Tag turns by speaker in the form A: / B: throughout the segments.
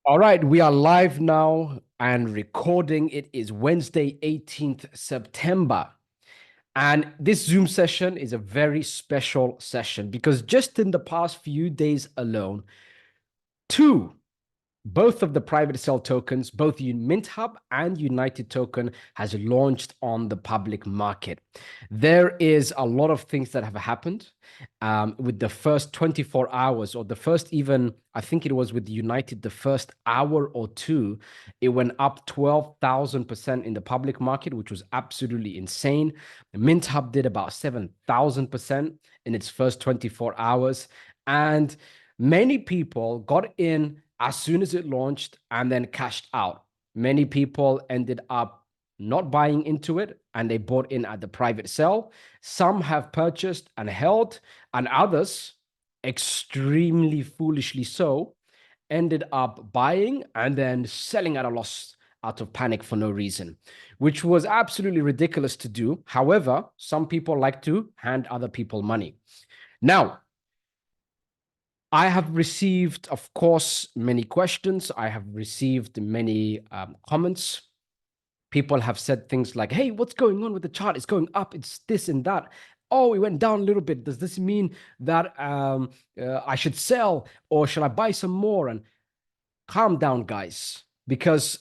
A: All right, we are live now and recording. It is Wednesday, 18th September. And this Zoom session is a very special session because just in the past few days alone, two both of the private sale tokens, both MintHub and United Token, has launched on the public market. There is a lot of things that have happened with the first 24 hours, or the first even, I think it was with United, the first hour or two, it went up 12,000% in the public market, which was absolutely insane. MintHub did about 7,000% in its first 24 hours. And many people got in as soon as it launched and then cashed out. Many people ended up not buying into it and they bought in at the private sale. Some have purchased and held, and others, extremely foolishly so, ended up buying and then selling at a loss out of panic for no reason, which was absolutely ridiculous to do. However, some people like to hand other people money. Now, I have received, of course, many questions. I have received many comments. People have said things like, hey, what's going on with the chart? It's going up. It's this and that. Oh, it went down a little bit. Does this mean that I should sell or should I buy some more? And calm down, guys, because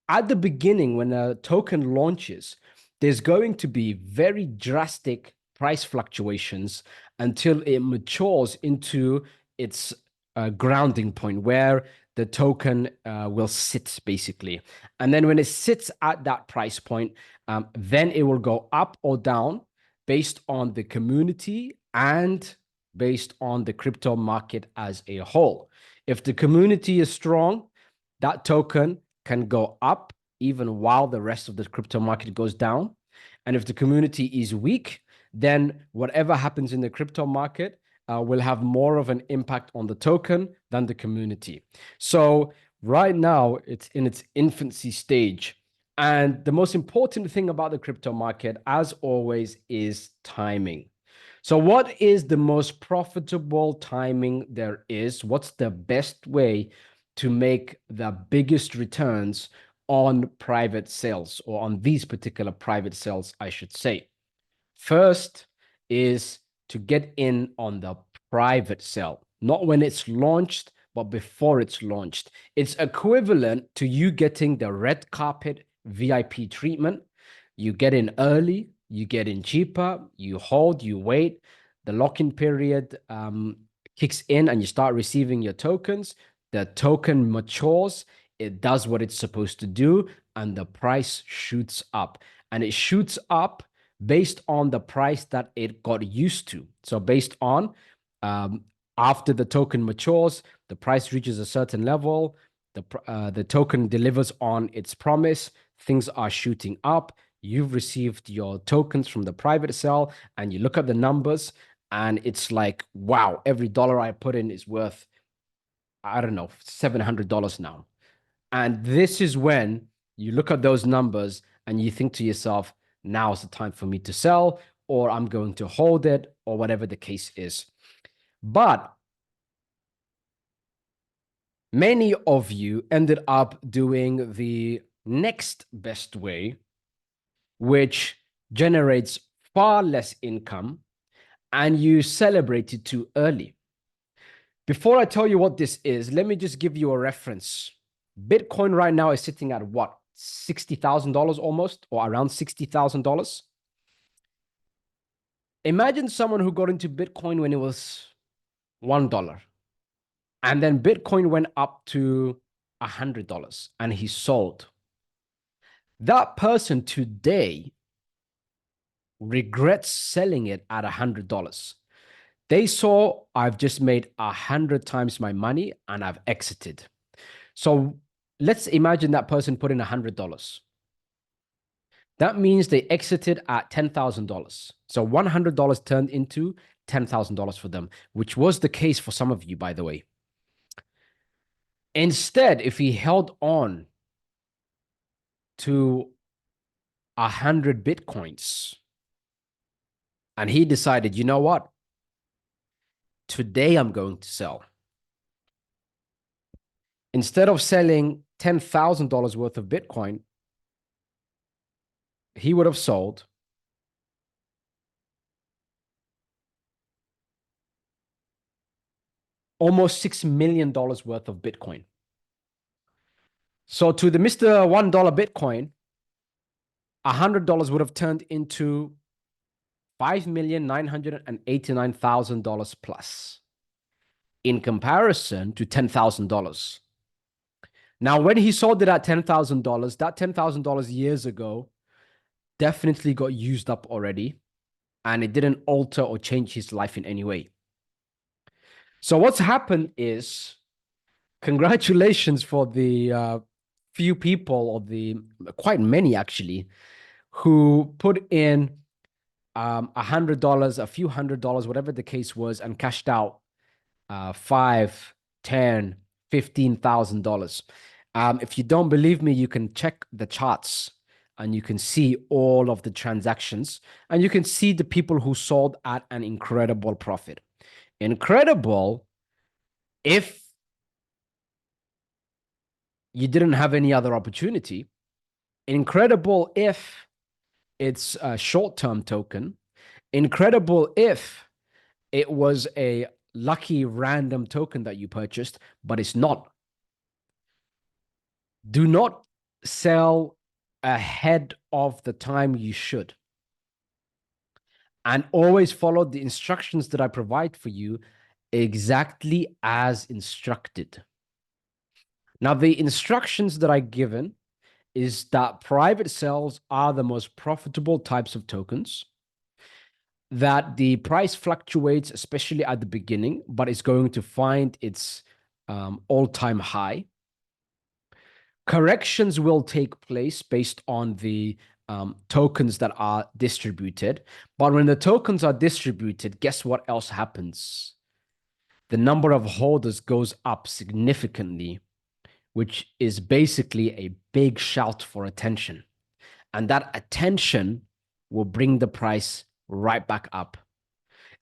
A: at the beginning, when a token launches, there's going to be very drastic price fluctuations until it matures into its grounding point where the token will sit basically. And then when it sits at that price point, then it will go up or down based on the community and based on the crypto market as a whole. If the community is strong, that token can go up even while the rest of the crypto market goes down. And if the community is weak, then whatever happens in the crypto market will have more of an impact on the token than the community. So right now, it's in its infancy stage. And the most important thing about the crypto market, as always, is timing. So what is the most profitable timing there is? What's the best way to make the biggest returns on private sales, or on these particular private sales, I should say? First is to get in on the private sale, not when it's launched, but before it's launched. It's equivalent to you getting the red carpet VIP treatment. You get in early, you get in cheaper, you hold, you wait. The lock-in period kicks in and you start receiving your tokens. The token matures, it does what it's supposed to do, and the price shoots up. And it shoots up based on the price that it got used to. So based on after the token matures, the price reaches a certain level, the token delivers on its promise, things are shooting up. You've received your tokens from the private sale, and you look at the numbers, and it's like, wow, every dollar I put in is worth, I don't know, $700 now. And this is when you look at those numbers and you think to yourself, now's the time for me to sell, or I'm going to hold it, or whatever the case is. But many of you ended up doing the next best way, which generates far less income, and you celebrated too early. Before I tell you what this is, let me just give you a reference. Bitcoin right now is sitting at what? $60,000 almost, or around $60,000. Imagine someone who got into Bitcoin when it was $1, and then Bitcoin went up to $100 and he sold. That person today regrets selling it at $100. They saw, I've just made 100 times my money and I've exited. So let's imagine that person put in $100. That means they exited at $10,000. So $100 turned into $10,000 for them, which was the case for some of you, by the way. Instead, if he held on to 100 Bitcoins and he decided, you know what? Today I'm going to sell. Instead of selling $10,000 worth of Bitcoin, he would have sold almost $6 million worth of Bitcoin. So to the Mr. $1 Bitcoin, $100 would have turned into $5,989,000 plus in comparison to $10,000. Now, when he sold it at $10,000, that $10,000 years ago definitely got used up already, and it didn't alter or change his life in any way. So what's happened is, congratulations for the few people, or the quite many actually, who put in $100, a few $100, whatever the case was, and cashed out five, 10, $15,000. If you don't believe me, you can check the charts and you can see all of the transactions, and you can see the people who sold at an incredible profit. Incredible if you didn't have any other opportunity. Incredible if it's a short-term token. Incredible if it was a lucky random token that you purchased, but it's not. Do not sell ahead of the time you should. And always follow the instructions that I provide for you exactly as instructed. Now, the instructions that I've given is that private sales are the most profitable types of tokens, that the price fluctuates, especially at the beginning, but it's going to find its all-time high. Corrections will take place based on the tokens that are distributed. But when the tokens are distributed, guess what else happens? The number of holders goes up significantly, which is basically a big shout for attention. And that attention will bring the price right back up.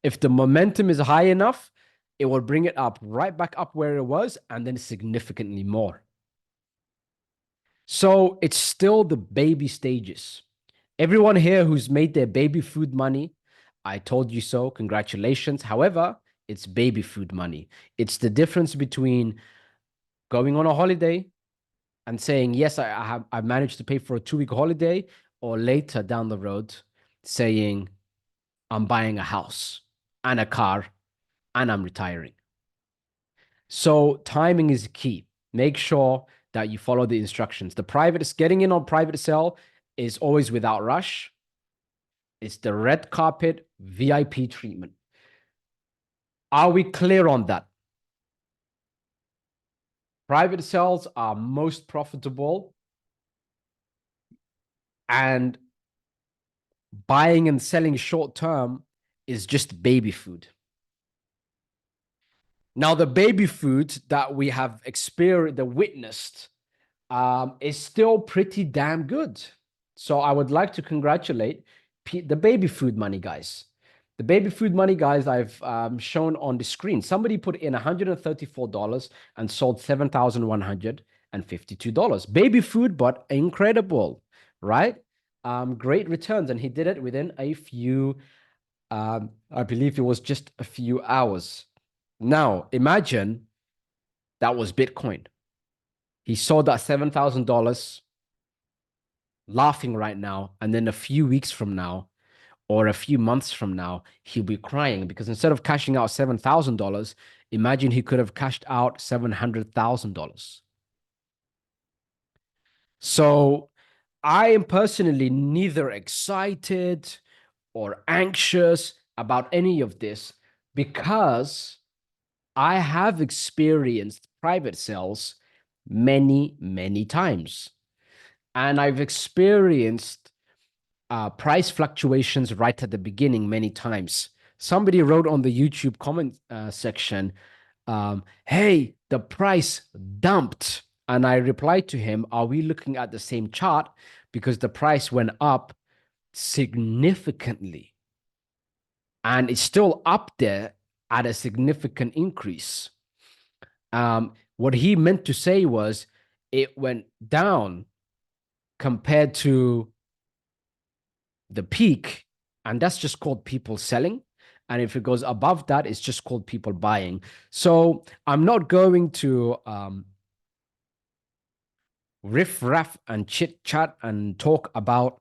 A: If the momentum is high enough, it will bring it up right back up where it was, and then significantly more. So it's still the baby stages. Everyone here who's made their baby food money, I told you so, congratulations. However, it's baby food money. It's the difference between going on a holiday and saying, yes, I've managed to pay for a 2-week holiday, or later down the road saying, I'm buying a house and a car and I'm retiring. So timing is key. Make sure that you follow the instructions. Getting in on private sale is always without rush. It's the red carpet VIP treatment. Are we clear on that? Private sales are most profitable, and buying and selling short term is just baby food. Now, the baby food that we have experienced, witnessed, is still pretty damn good. So I would like to congratulate the baby food money guys. The baby food money guys I've shown on the screen. Somebody put in $134 and sold $7,152. Baby food, but incredible, right? Great returns. And he did it within a few, I believe it was just a few hours. Now, imagine that was Bitcoin. He sold that $7,000 laughing right now, and then a few weeks from now or a few months from now, he'll be crying, because instead of cashing out $7,000, imagine he could have cashed out $700,000. So I am personally neither excited or anxious about any of this, because I have experienced private sales many, many times. And I've experienced price fluctuations right at the beginning many times. Somebody wrote on the YouTube comment section, hey, the price dumped. And I replied to him, are we looking at the same chart? Because the price went up significantly. And it's still up there at a significant increase. What he meant to say was it went down compared to the peak, and that's just called people selling. And if it goes above that, it's just called people buying. So I'm not going to riff raff and chit chat and talk about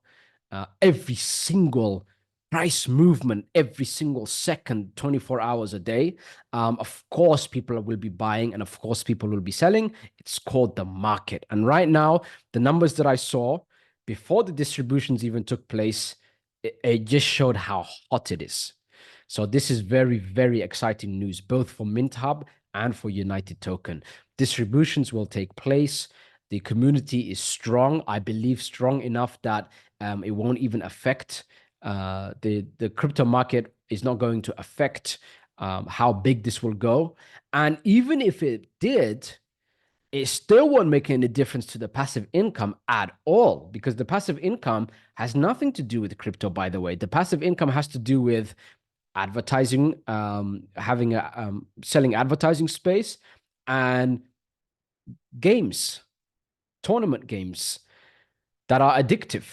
A: every single price movement every single second, 24 hours a day. Of course, people will be buying and of course, people will be selling. It's called the market. And right now, the numbers that I saw before the distributions even took place, it just showed how hot it is. So this is very, very exciting news, both for MintHub and for United Token. Distributions will take place. The community is strong, I believe, strong enough that it won't even affect the crypto market is not going to affect how big this will go. And even if it did, it still won't make any difference to the passive income at all, because the passive income has nothing to do with crypto, by the way. The passive income has to do with advertising, having a selling advertising space, and games, tournament games that are addictive.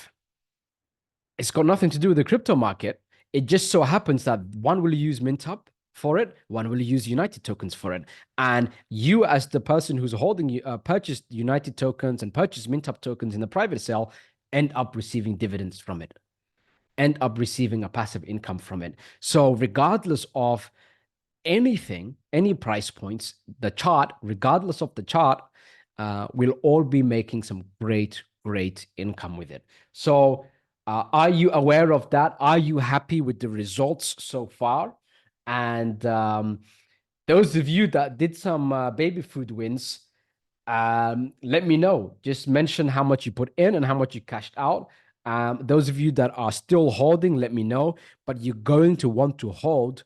A: It's got nothing to do with the crypto market. It just so happens that one will use MintUp for it, one will use United tokens for it. And you, as the person who's holding purchased United tokens and purchased MintUp tokens in the private sale, end up receiving dividends from it, end up receiving a passive income from it. So regardless of anything, any price points, the chart, regardless of the chart, we'll all be making some great, great income with it. So, are you aware of that? Are you happy with the results so far? And those of you that did some baby food wins, let me know. Just mention how much you put in and how much you cashed out. Those of you that are still holding, let me know. But you're going to want to hold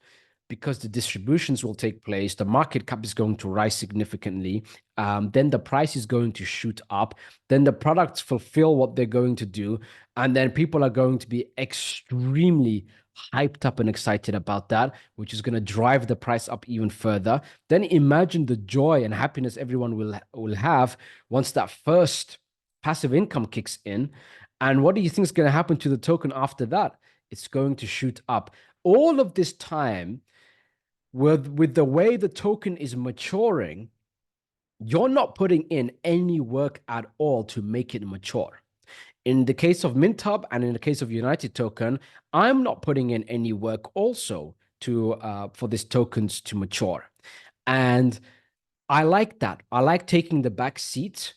A: because the distributions will take place. The market cap is going to rise significantly. Then the price is going to shoot up. Then the products fulfill what they're going to do. And then people are going to be extremely hyped up and excited about that, which is going to drive the price up even further. Then imagine the joy and happiness everyone will have once that first passive income kicks in. And what do you think is going to happen to the token after that? It's going to shoot up. All of this time, with the way the token is maturing, you're not putting in any work at all to make it mature. In the case of MintHub and in the case of United Token, I'm not putting in any work also to for these tokens to mature. And I like that. I like taking the back seat,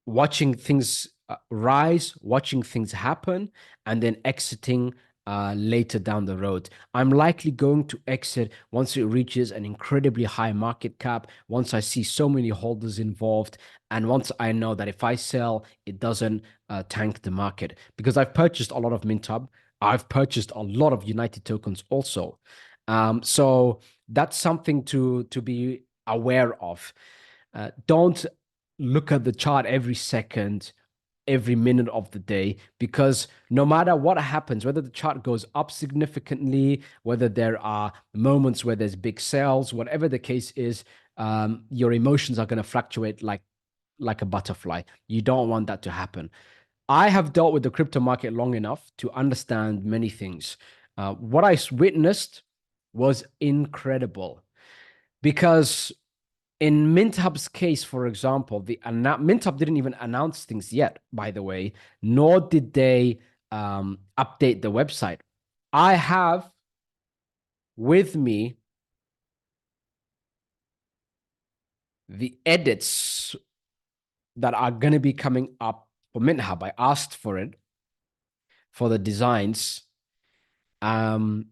A: watching things rise, watching things happen, and then exiting later down the road. I'm likely going to exit once it reaches an incredibly high market cap, once I see so many holders involved, and once I know that if I sell, it doesn't tank the market. Because I've purchased a lot of MintHub, I've purchased a lot of United tokens also. So that's something to be aware of. Don't look at the chart every second, every minute of the day, because no matter what happens, whether the chart goes up significantly, whether there are moments where there's big sales, whatever the case is, your emotions are going to fluctuate like a butterfly. You don't want that to happen. I have dealt with the crypto market long enough to understand many things. What I witnessed was incredible because in MintHub's case, for example, the MintHub didn't even announce things yet, by the way, nor did they update the website. I have with me the edits that are going to be coming up for MintHub. I asked for it for the designs um,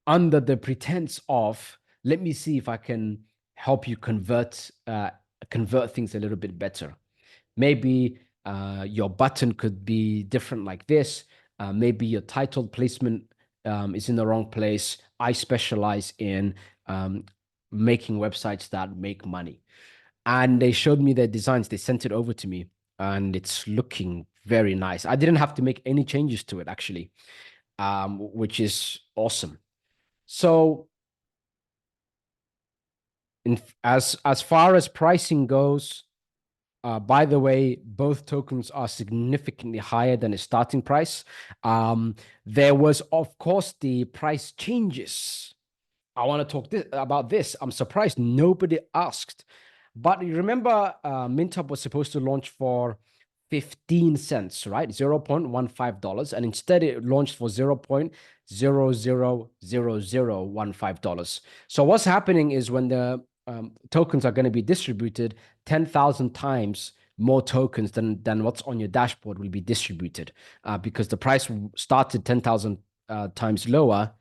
A: under the pretense of, let me see if I can help you convert things a little bit better. Maybe your button could be different like this. Maybe your title placement is in the wrong place. I specialize in making websites that make money. And they showed me their designs. They sent it over to me, and it's looking very nice. I didn't have to make any changes to it, actually, which is awesome. So as far as pricing goes, by the way, both tokens are significantly higher than its starting price. There was, of course, the price changes. I want to talk about this. I'm surprised nobody asked. But you remember, MintHub was supposed to launch for 15 cents, right? $0.15. And instead, it launched for $0.000015. So what's happening is when the tokens are going to be distributed, 10,000 times more tokens than what's on your dashboard will be distributed because the price started 10,000 times lower.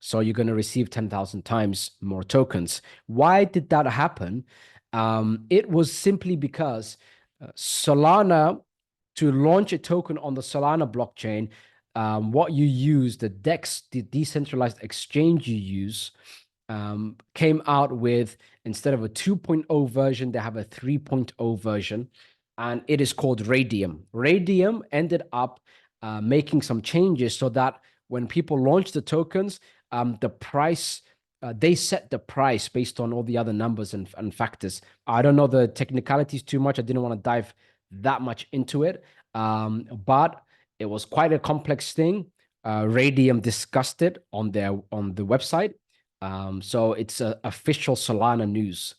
A: So you're going to receive 10,000 times more tokens. Why did that happen? It was simply because Solana, to launch a token on the Solana blockchain, what you use, the DEX, the decentralized exchange you use, came out with, instead of a 2.0 version, they have a 3.0 version, and it is called Radium. Radium ended up making some changes so that when people launch the tokens, the price, they set the price based on all the other numbers and factors. I don't know the technicalities too much. I didn't want to dive that much into it, but it was quite a complex thing. Radium discussed it on the website. So it's official Solana news.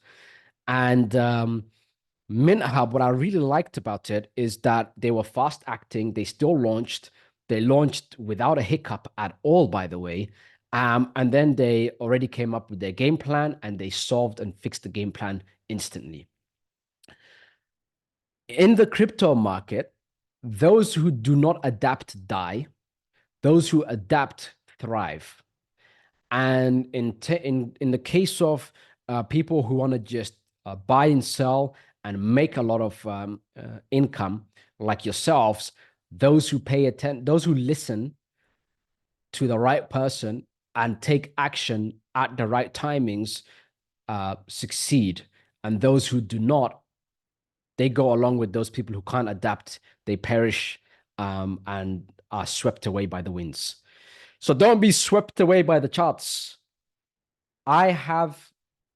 A: And MintHub, what I really liked about it is that they were fast acting. They still launched. They launched without a hiccup at all, by the way. And then they already came up with their game plan and they solved and fixed the game plan instantly. In the crypto market, those who do not adapt die. Those who adapt thrive. And in the case of people who want to just buy and sell and make a lot of income, like yourselves, those who pay attention, those who listen to the right person and take action at the right timings, succeed. And those who do not, they go along with those people who can't adapt. They perish and are swept away by the winds. So don't be swept away by the charts. I have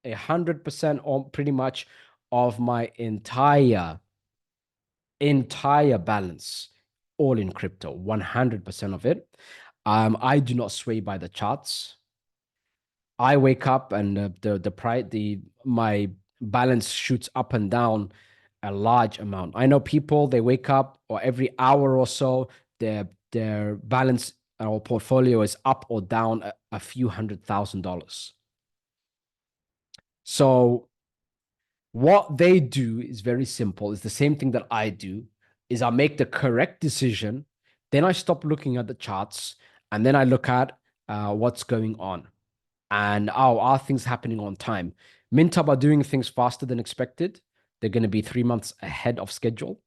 A: 100% on pretty much of my entire balance all in crypto, 100% of it. I do not sway by the charts. I wake up and my balance shoots up and down a large amount. I know people, they wake up or every hour or so, their balance or portfolio is up or down a few $100,000. So what they do is very simple. It's the same thing that I do, is I make the correct decision. Then I stop looking at the charts and then I look at what's going on. And are things happening on time? MintHub are doing things faster than expected. They're going to be 3 months ahead of schedule.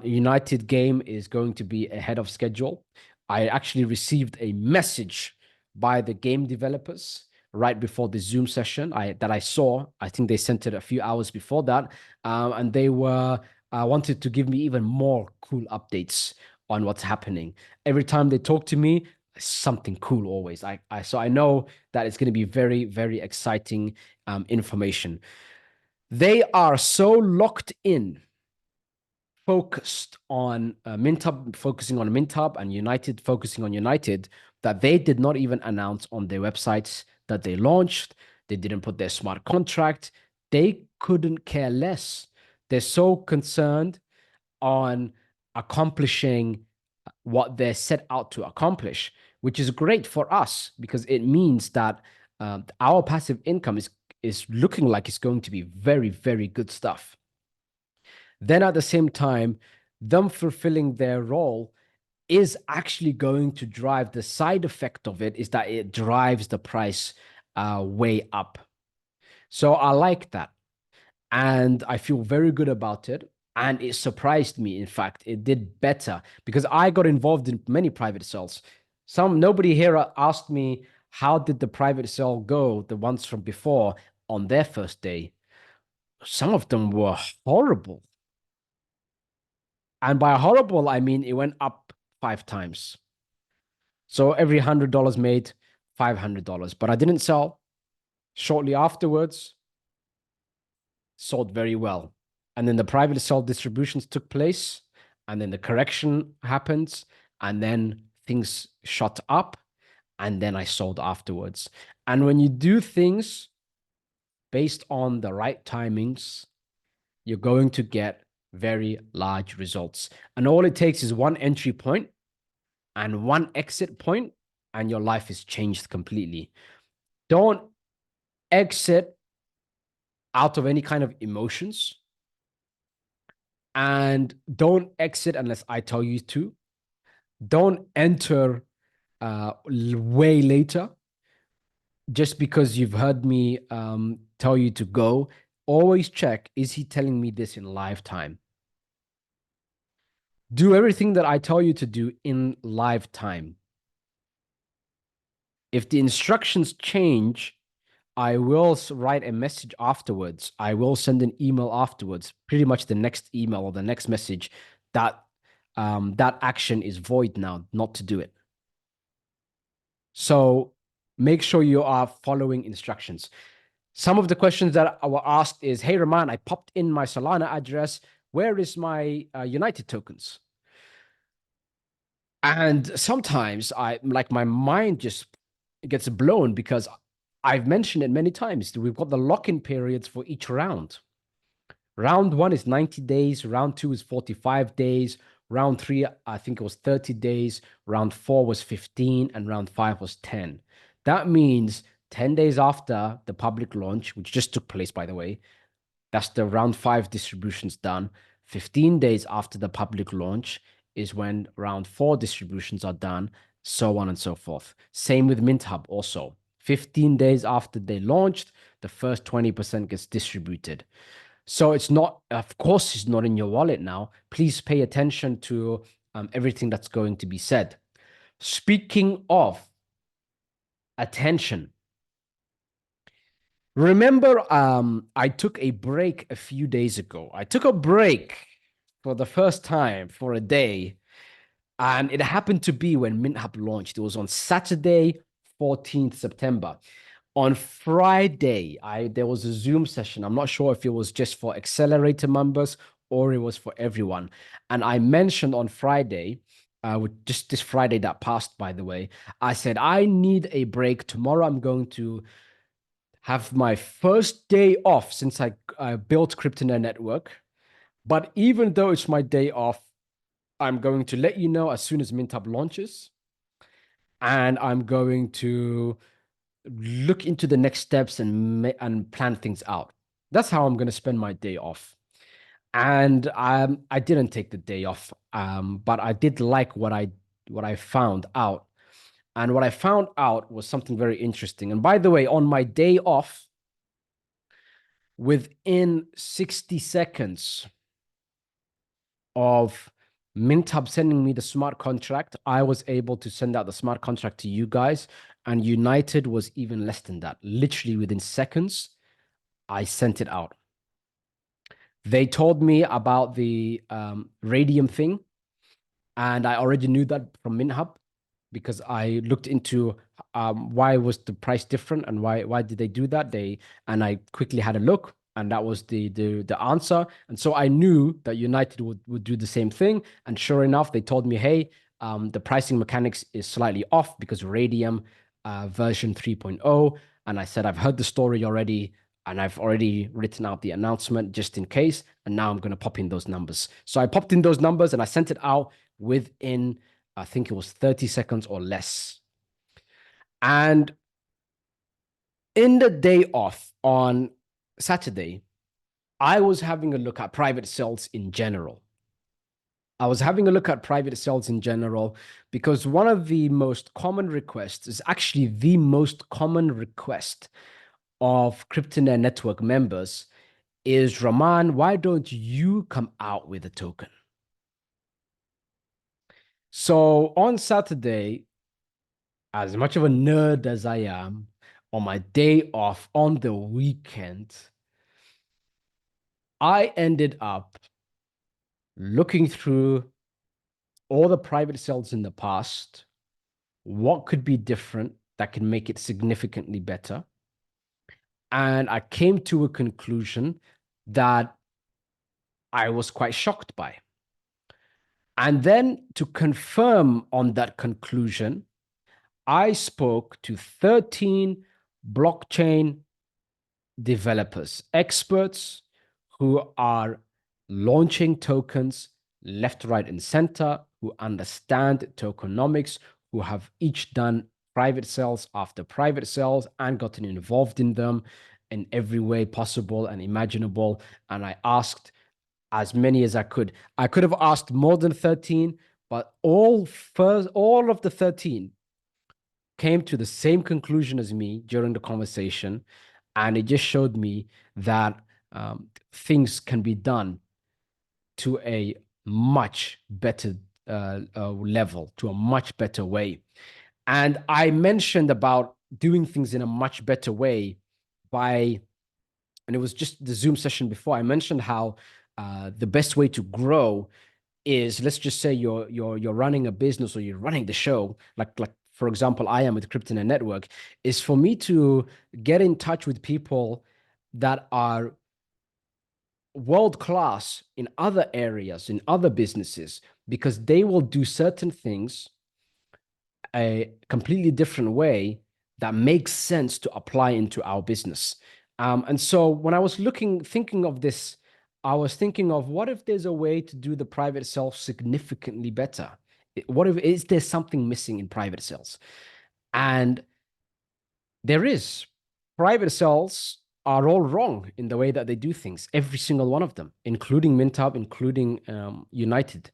A: United Game is going to be ahead of schedule. I actually received a message by the game developers right before the Zoom session that I saw. I think they sent it a few hours before that. And they were wanted to give me even more cool updates on what's happening. Every time they talk to me, something cool always. So I know that it's going to be very, very exciting information. They are so locked in, focused on MintHub, focusing on MintHub, and United focusing on United, that they did not even announce on their websites that they launched. They didn't put their smart contract. They couldn't care less. They're so concerned on accomplishing what they're set out to accomplish, which is great for us because it means that our passive income is looking like it's going to be very, very good stuff. Then at the same time, them fulfilling their role is actually going to drive, the side effect of it is that it drives the price way up. So I like that. And I feel very good about it. And it surprised me. In fact, it did better because I got involved in many private sales. Nobody here asked me, how did the private sale go, the ones from before, on their first day? Some of them were horrible. And by horrible, I mean it went up 5 times. So every $100 made $500. But I didn't sell. Shortly afterwards, sold very well. And then the private sell distributions took place, and then the correction happens, and then things shot up, and then I sold afterwards. And when you do things based on the right timings, you're going to get very large results. And all it takes is one entry point and one exit point, and your life is changed completely. Don't exit out of any kind of emotions, and don't exit unless I tell you to. Don't enter way later just because you've heard me tell you to go. Always check, is he telling me this in live time? Do everything that I tell you to do in live time. If the instructions change, I will write a message afterwards. I will send an email afterwards, pretty much the next email or the next message that that action is void now, not to do it. So make sure you are following instructions. Some of the questions that I were asked is, hey, Rahman, I popped in my Solana address. Where is my United tokens? And sometimes my mind just gets blown because I've mentioned it many times. We've got the lock-in periods for each round. Round one is 90 days. Round two is 45 days. Round three, I think it was 30 days. Round four was 15, and round five was 10. That means 10 days after the public launch, which just took place, by the way, that's the round five distributions done. 15 days after the public launch is when round four distributions are done, so on and so forth. Same with MintHub also. 15 days after they launched, the first 20% gets distributed. So it's not, of course, it's not in your wallet now. Please pay attention to everything that's going to be said. Speaking of attention, remember, I took a break a few days ago. I took a break for the first time for a day, and it happened to be when MintHub launched. It was on Saturday, 14th September. On Friday, there was a Zoom session. I'm not sure if it was just for accelerator members or it was for everyone. And I mentioned on Friday, just this Friday that passed, by the way, I said, I need a break. Tomorrow, I'm going to have my first day off since I built CryptoNet Network. But even though it's my day off, I'm going to let you know as soon as MintHub launches. And I'm going to look into the next steps and plan things out. That's how I'm going to spend my day off. And I didn't take the day off, but I did like what I found out. And what I found out was something very interesting. And by the way, on my day off, within 60 seconds of MintHub sending me the smart contract, I was able to send out the smart contract to you guys. And United was even less than that. Literally within seconds, I sent it out. They told me about the radium thing, and I already knew that from MintHub because I looked into why was the price different and why did they do that. And I quickly had a look, and that was the answer. And so I knew that United would do the same thing. And sure enough, they told me, hey, the pricing mechanics is slightly off because radium version 3.0. And I said, I've heard the story already, and I've already written out the announcement just in case. And now I'm going to pop in those numbers. So I popped in those numbers and I sent it out within, I think it was 30 seconds or less. And in the day off on Saturday, I was having a look at private sales in general. I was having a look at private sales in general because one of the most common requests is actually the most common request of CryptoNet Network members is, Rahman, why don't you come out with a token? So on Saturday, as much of a nerd as I am, on my day off on the weekend, I ended up looking through all the private sales in the past, what could be different that can make it significantly better. And I came to a conclusion that I was quite shocked by. And then to confirm on that conclusion, I spoke to 13 blockchain developers, experts who are launching tokens left, right, and center, who understand tokenomics, who have each done private sales after private sales and gotten involved in them in every way possible and imaginable. And I asked as many as I could. I could have asked more than 13, but all of the 13 came to the same conclusion as me during the conversation. And it just showed me that things can be done to a much better level, to a much better way. And I mentioned about doing things in a much better way by, and it was just the Zoom session before, I mentioned how the best way to grow is, let's just say you're running a business or you're running the show, like for example, I am with Kryptonet Network, is for me to get in touch with people that are world class in other areas, in other businesses, because they will do certain things a completely different way that makes sense to apply into our business. And so when I was thinking of this, I was thinking of, what if there's a way to do the private sales significantly better? What if, is there something missing in private sales? And there is. Private sales are all wrong in the way that they do things, every single one of them, including MintHub, including United,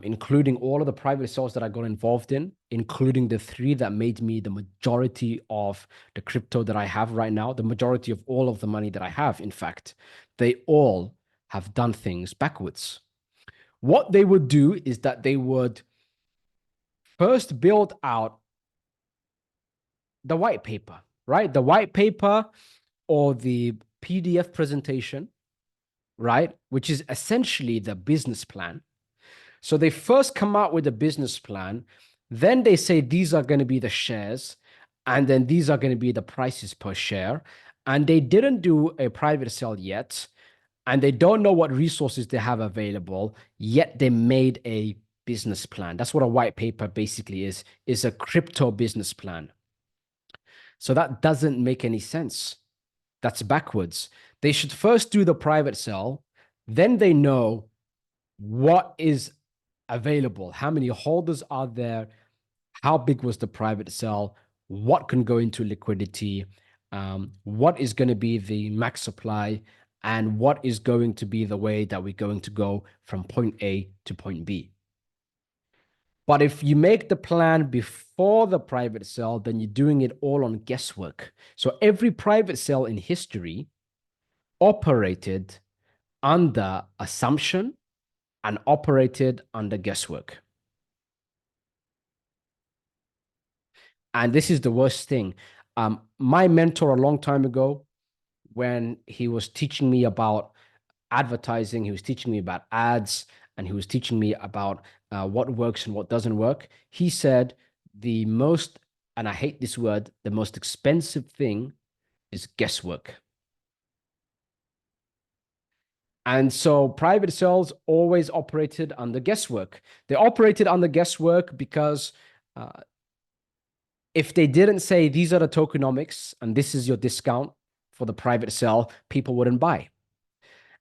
A: including all of the private sales that I got involved in, including the three that made me the majority of the crypto that I have right now, the majority of all of the money that I have, in fact, they all have done things backwards. What they would do is that they would first build out the white paper, right? The white paper or the PDF presentation, right? Which is essentially the business plan. So they first come out with a business plan, then they say these are going to be the shares, and then these are going to be the prices per share. And they didn't do a private sale yet, and they don't know what resources they have available, yet they made a business plan. That's what a white paper basically is a crypto business plan. So that doesn't make any sense. That's backwards. They should first do the private sale, then they know what is available, how many holders are there, how big was the private sale, what can go into liquidity, what is going to be the max supply, and what is going to be the way that we're going to go from point A to point B. But if you make the plan before the private sale, then you're doing it all on guesswork. So every private sale in history operated under assumption and operated under guesswork. And this is the worst thing. My mentor a long time ago, when he was teaching me about advertising, he was teaching me about ads, and he was teaching me about what works and what doesn't work. He said the most, and I hate this word, the most expensive thing is guesswork. And so private sales always operated under guesswork. They operated under guesswork because if they didn't say these are the tokenomics and this is your discount for the private sale, people wouldn't buy.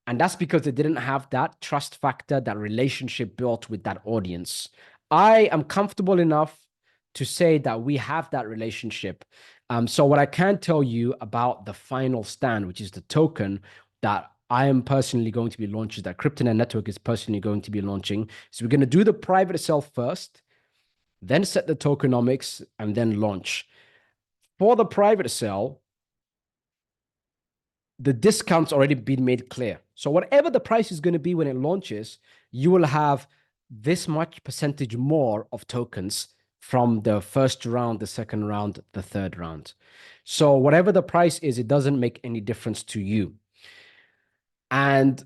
A: And that's because they didn't have that trust factor, that relationship built with that audience. I am comfortable enough to say that we have that relationship. So what I can tell you about the final stand, which is the token that I am personally going to be launching, that Kryptonet Network is personally going to be launching. So we're going to do the private sale first, then set the tokenomics, and then launch. For the private sale, the discount's already been made clear. So whatever the price is going to be when it launches, you will have this much percentage more of tokens from the first round, the second round, the third round. So whatever the price is, it doesn't make any difference to you. And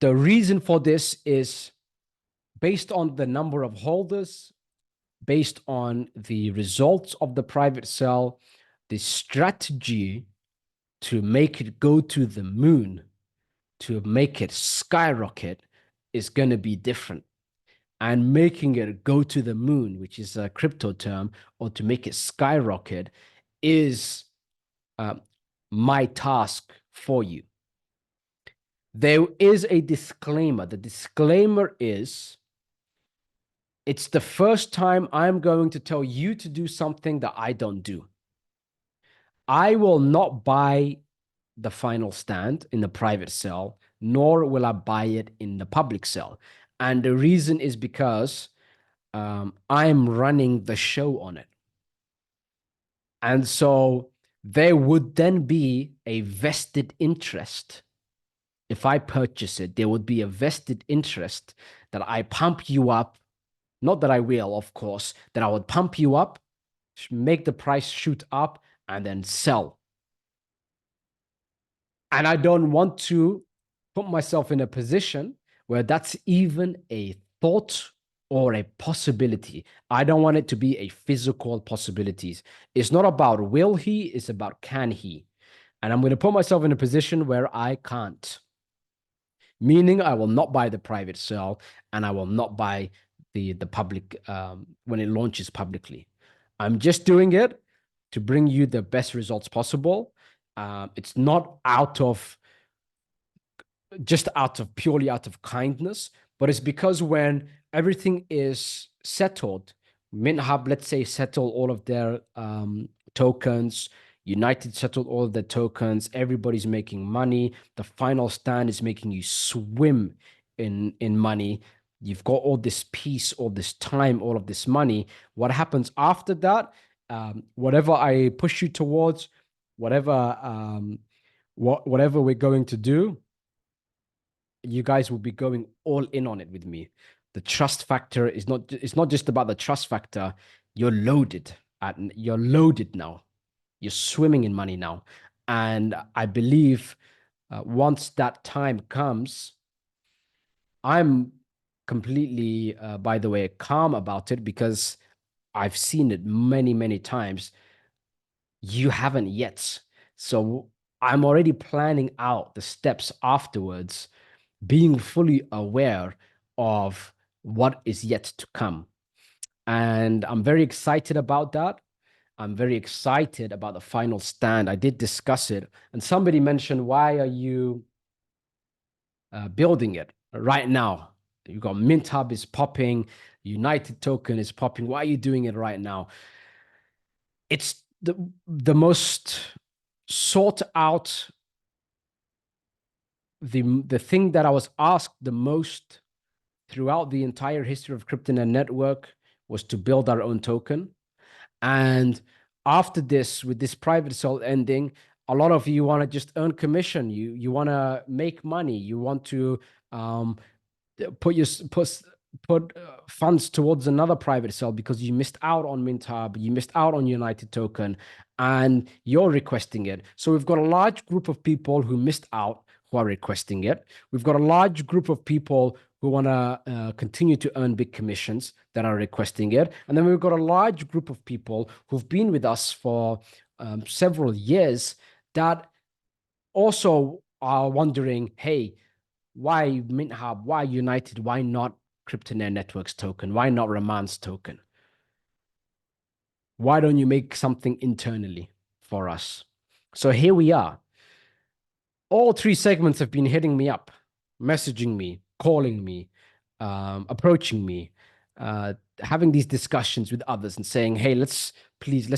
A: the reason for this is based on the number of holders, based on the results of the private sale, the strategy to make it go to the moon to make it skyrocket is going to be different. And making it go to the moon, which is a crypto term, or to make it skyrocket is uh, my task for you. There is a disclaimer. The disclaimer is it's the first time I'm going to tell you to do something that I don't do. I will not buy the final stand in the private sale, nor will I buy it in the public sale. And the reason is because I'm running the show on it. And so there would then be a vested interest. If I purchase it, there would be a vested interest that I pump you up. Not that I will, of course, that I would pump you up, make the price shoot up, and then sell. And I don't want to put myself in a position where that's even a thought or a possibility. I don't want it to be a physical possibilities. It's not about will he, it's about can he. And I'm going to put myself in a position where I can't. Meaning I will not buy the private sale and I will not buy the public when it launches publicly. I'm just doing it to bring you the best results possible. It's not purely out of kindness, but it's because when everything is settled, MintHub, let's say, settle all of their tokens, United settled all of their tokens, everybody's making money, the final stand is making you swim in money. You've got all this peace, all this time, all of this money. What happens after that? Whatever I push you towards, whatever we're going to do, you guys will be going all in on it with me. The trust factor is not, it's not just about the trust factor. You're loaded now. You're swimming in money now. And I believe once that time comes, I'm completely, by the way, calm about it because I've seen it many, many times. You haven't yet. So I'm already planning out the steps afterwards, being fully aware of what is yet to come. And I'm very excited about that. I'm very excited about the final stand. I did discuss it. And somebody mentioned, why are you building it right now? You got MintHub is popping, United Token is popping. Why are you doing it right now? It's the most sought out, the thing that I was asked the most throughout the entire history of CryptoNet Network was to build our own token. And after this, with this private sale ending, a lot of you want to just earn commission. You want to make money. You want to put funds towards another private sale because you missed out on MintHub, you missed out on United Token, and you're requesting it. So we've got a large group of people who missed out who are requesting it. We've got a large group of people who want to continue to earn big commissions that are requesting it. And then we've got a large group of people who've been with us for several years that also are wondering, hey, why MintHub? Why United? Why not CryptoNet Networks token? Why not Raman's token? Why don't you make something internally for us? So here we are. All three segments have been hitting me up, messaging me, calling me, approaching me, having these discussions with others and saying, hey, let's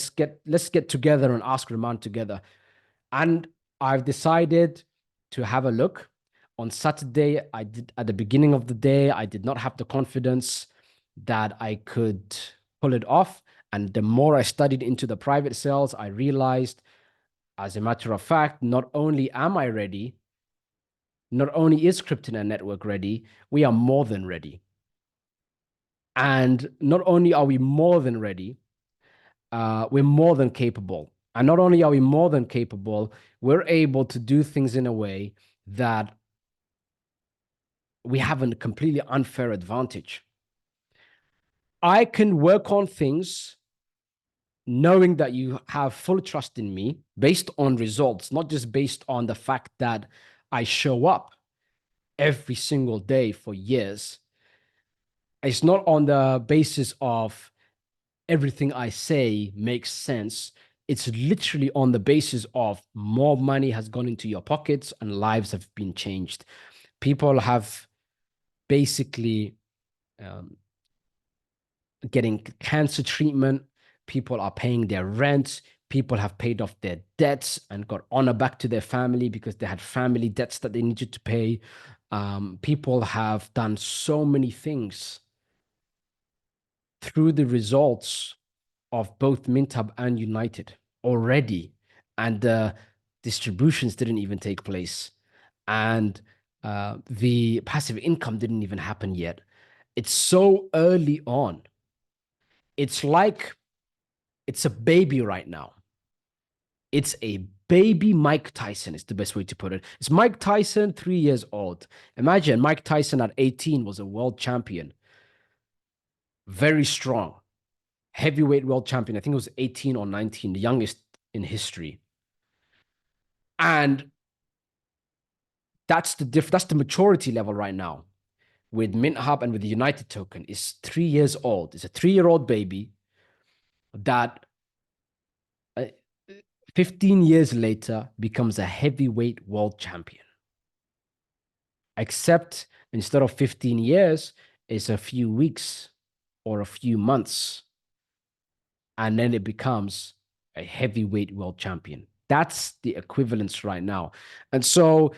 A: get together and ask Raman together. And I've decided to have a look. On Saturday, at the beginning of the day, I did not have the confidence that I could pull it off. And the more I studied into the private sales, I realized, as a matter of fact, not only am I ready, not only is CryptoNet Network ready, we are more than ready. And not only are we more than ready, we're more than capable. And not only are we more than capable, we're able to do things in a way that we have a completely unfair advantage. I can work on things knowing that you have full trust in me based on results, not just based on the fact that I show up. every single day for years, it's not on the basis of everything I say makes sense. It's literally on the basis of more money has gone into your pockets and lives have been changed. People have basically um, getting cancer treatment. People are paying their rent. People have paid off their debts and got honor back to their family because they had family debts that they needed to pay. People have done so many things through the results of both MintHub and United already, and the distributions didn't even take place, and the passive income didn't even happen yet. It's so early on. It's like it's a baby right now. It's a baby Mike Tyson is the best way to put it. It's Mike Tyson, 3 years old. Imagine Mike Tyson at 18 was a world champion, very strong, heavyweight world champion. I think it was 18 or 19, the youngest in history. And that's the maturity level right now with MintHub and with the United token. Is 3 years old. It's a 3-year-old baby that uh, 15 years later becomes a heavyweight world champion. Except instead of 15 years, it's a few weeks or a few months. And then it becomes a heavyweight world champion. That's the equivalence right now. And so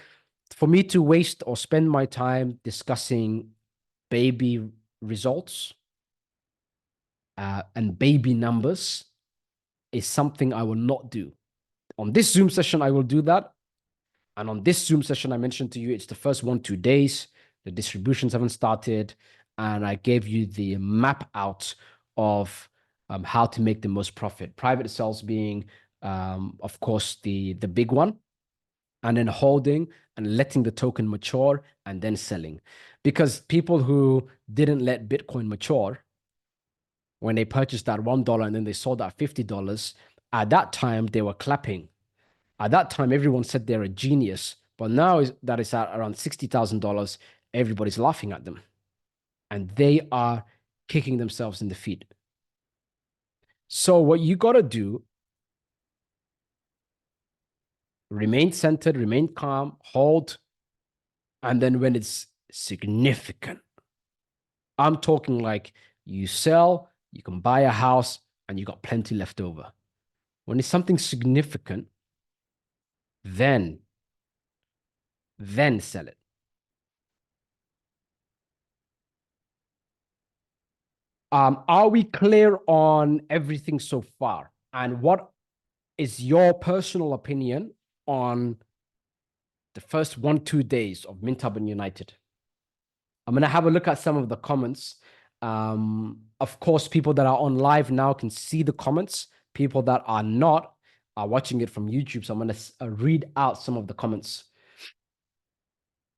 A: for me to waste or spend my time discussing baby results and baby numbers is something I will not do. On this Zoom session, I will do that. And on this Zoom session, I mentioned to you, it's the first 1, 2 days. The distributions haven't started. And I gave you the map out of how to make the most profit. Private sales being, of course, the big one. And then holding and letting the token mature and then selling. Because people who didn't let Bitcoin mature, when they purchased that $1 and then they sold at $50, at that time they were clapping. At that time, everyone said they're a genius. But now that it's at around $60,000, everybody's laughing at them. And they are kicking themselves in the feet. So what you got to do, remain centered, remain calm, hold. And then when it's significant, I'm talking like you sell, you can buy a house, and you got plenty left over. When it's something significant, then sell it. Are we clear on everything so far? And what is your personal opinion on the first 1, 2 days of MintHub and United? I'm going to have a look at some of the comments. Of course, people that are on live now can see the comments. People that are not are watching it from YouTube. So I'm going to read out some of the comments.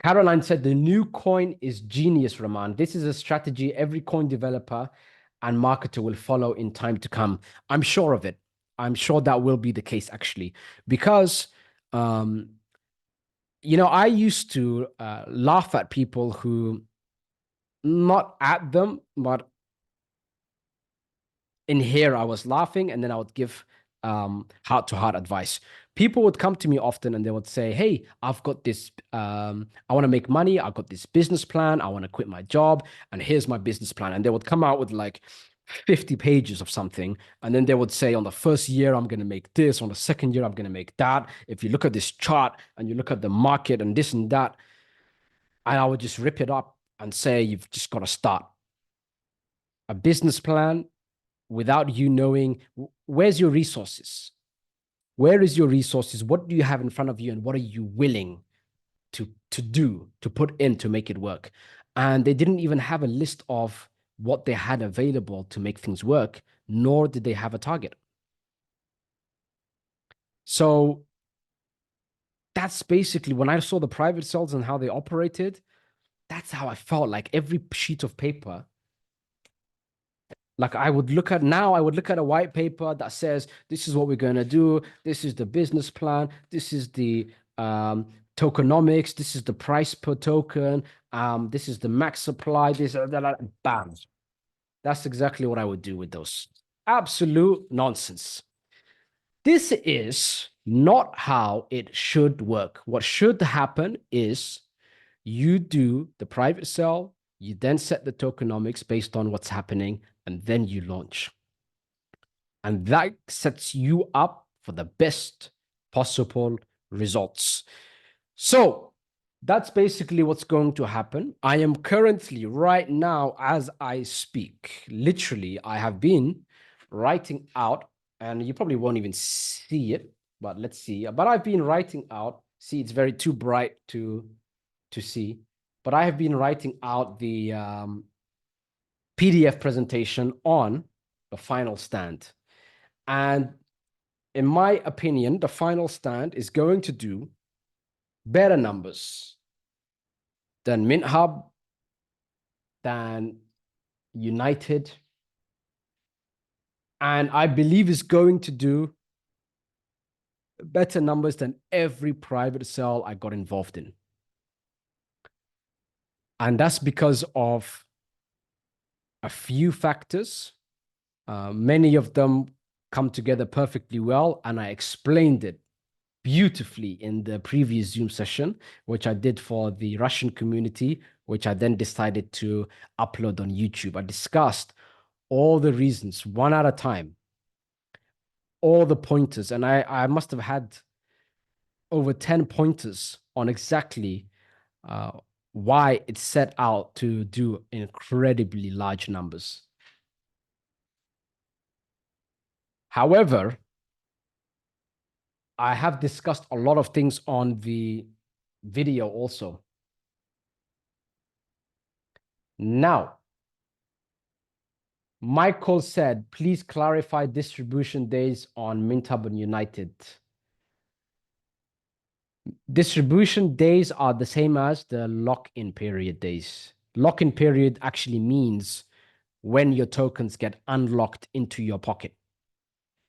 A: Caroline said, the new coin is genius, Rahman. This is a strategy every coin developer and marketer will follow in time to come. I'm sure of it. I'm sure that will be the case, actually, because, I used to laugh at people who, not at them, but in here, I was laughing and then I would give heart-to-heart advice. People would come to me often and they would say, hey, I've got this, I want to make money. I've got this business plan. I want to quit my job. And here's my business plan. And they would come out with like 50 pages of something. And then they would say, on the first year, I'm going to make this. On the second year, I'm going to make that. If you look at this chart and you look at the market and this and that, and I would just rip it up and say, you've just got to start a business plan without you knowing where's your resources. Where is your resources? What do you have in front of you? And what are you willing to do, to put in to make it work? And they didn't even have a list of what they had available to make things work, nor did they have a target. So that's basically when I saw the private cells and how they operated, that's how I felt. Like every sheet of paper, like I would look at a white paper that says, this is what we're going to do. This is the business plan. This is the tokenomics. This is the price per token. This is the max supply. Bam. That's exactly what I would do with those. Absolute nonsense. This is not how it should work. What should happen is you do the private sale, you then set the tokenomics based on what's happening, and then you launch. And that sets you up for the best possible results. So that's basically what's going to happen. I am currently, right now, as I speak, literally, I have been writing out, and you probably won't even see it, but let's see. But I've been writing out. See, it's very too bright to see. But I have been writing out the PDF presentation on the final stand. And in my opinion, the final stand is going to do better numbers than MintHub, than United, and I believe is going to do better numbers than every private sale I got involved in. And that's because of a few factors. Many of them come together perfectly well, and I explained it beautifully in the previous Zoom session, which I did for the Russian community, which I then decided to upload on YouTube. I discussed all the reasons, one at a time, all the pointers, and I must have had over 10 pointers on exactly uh, why it's set out to do incredibly large numbers. However, I have discussed a lot of things on the video also. Now, Michael said, please clarify distribution days on MintHub and United. Distribution days are the same as the lock-in period days. Lock-in period actually means when your tokens get unlocked into your pocket.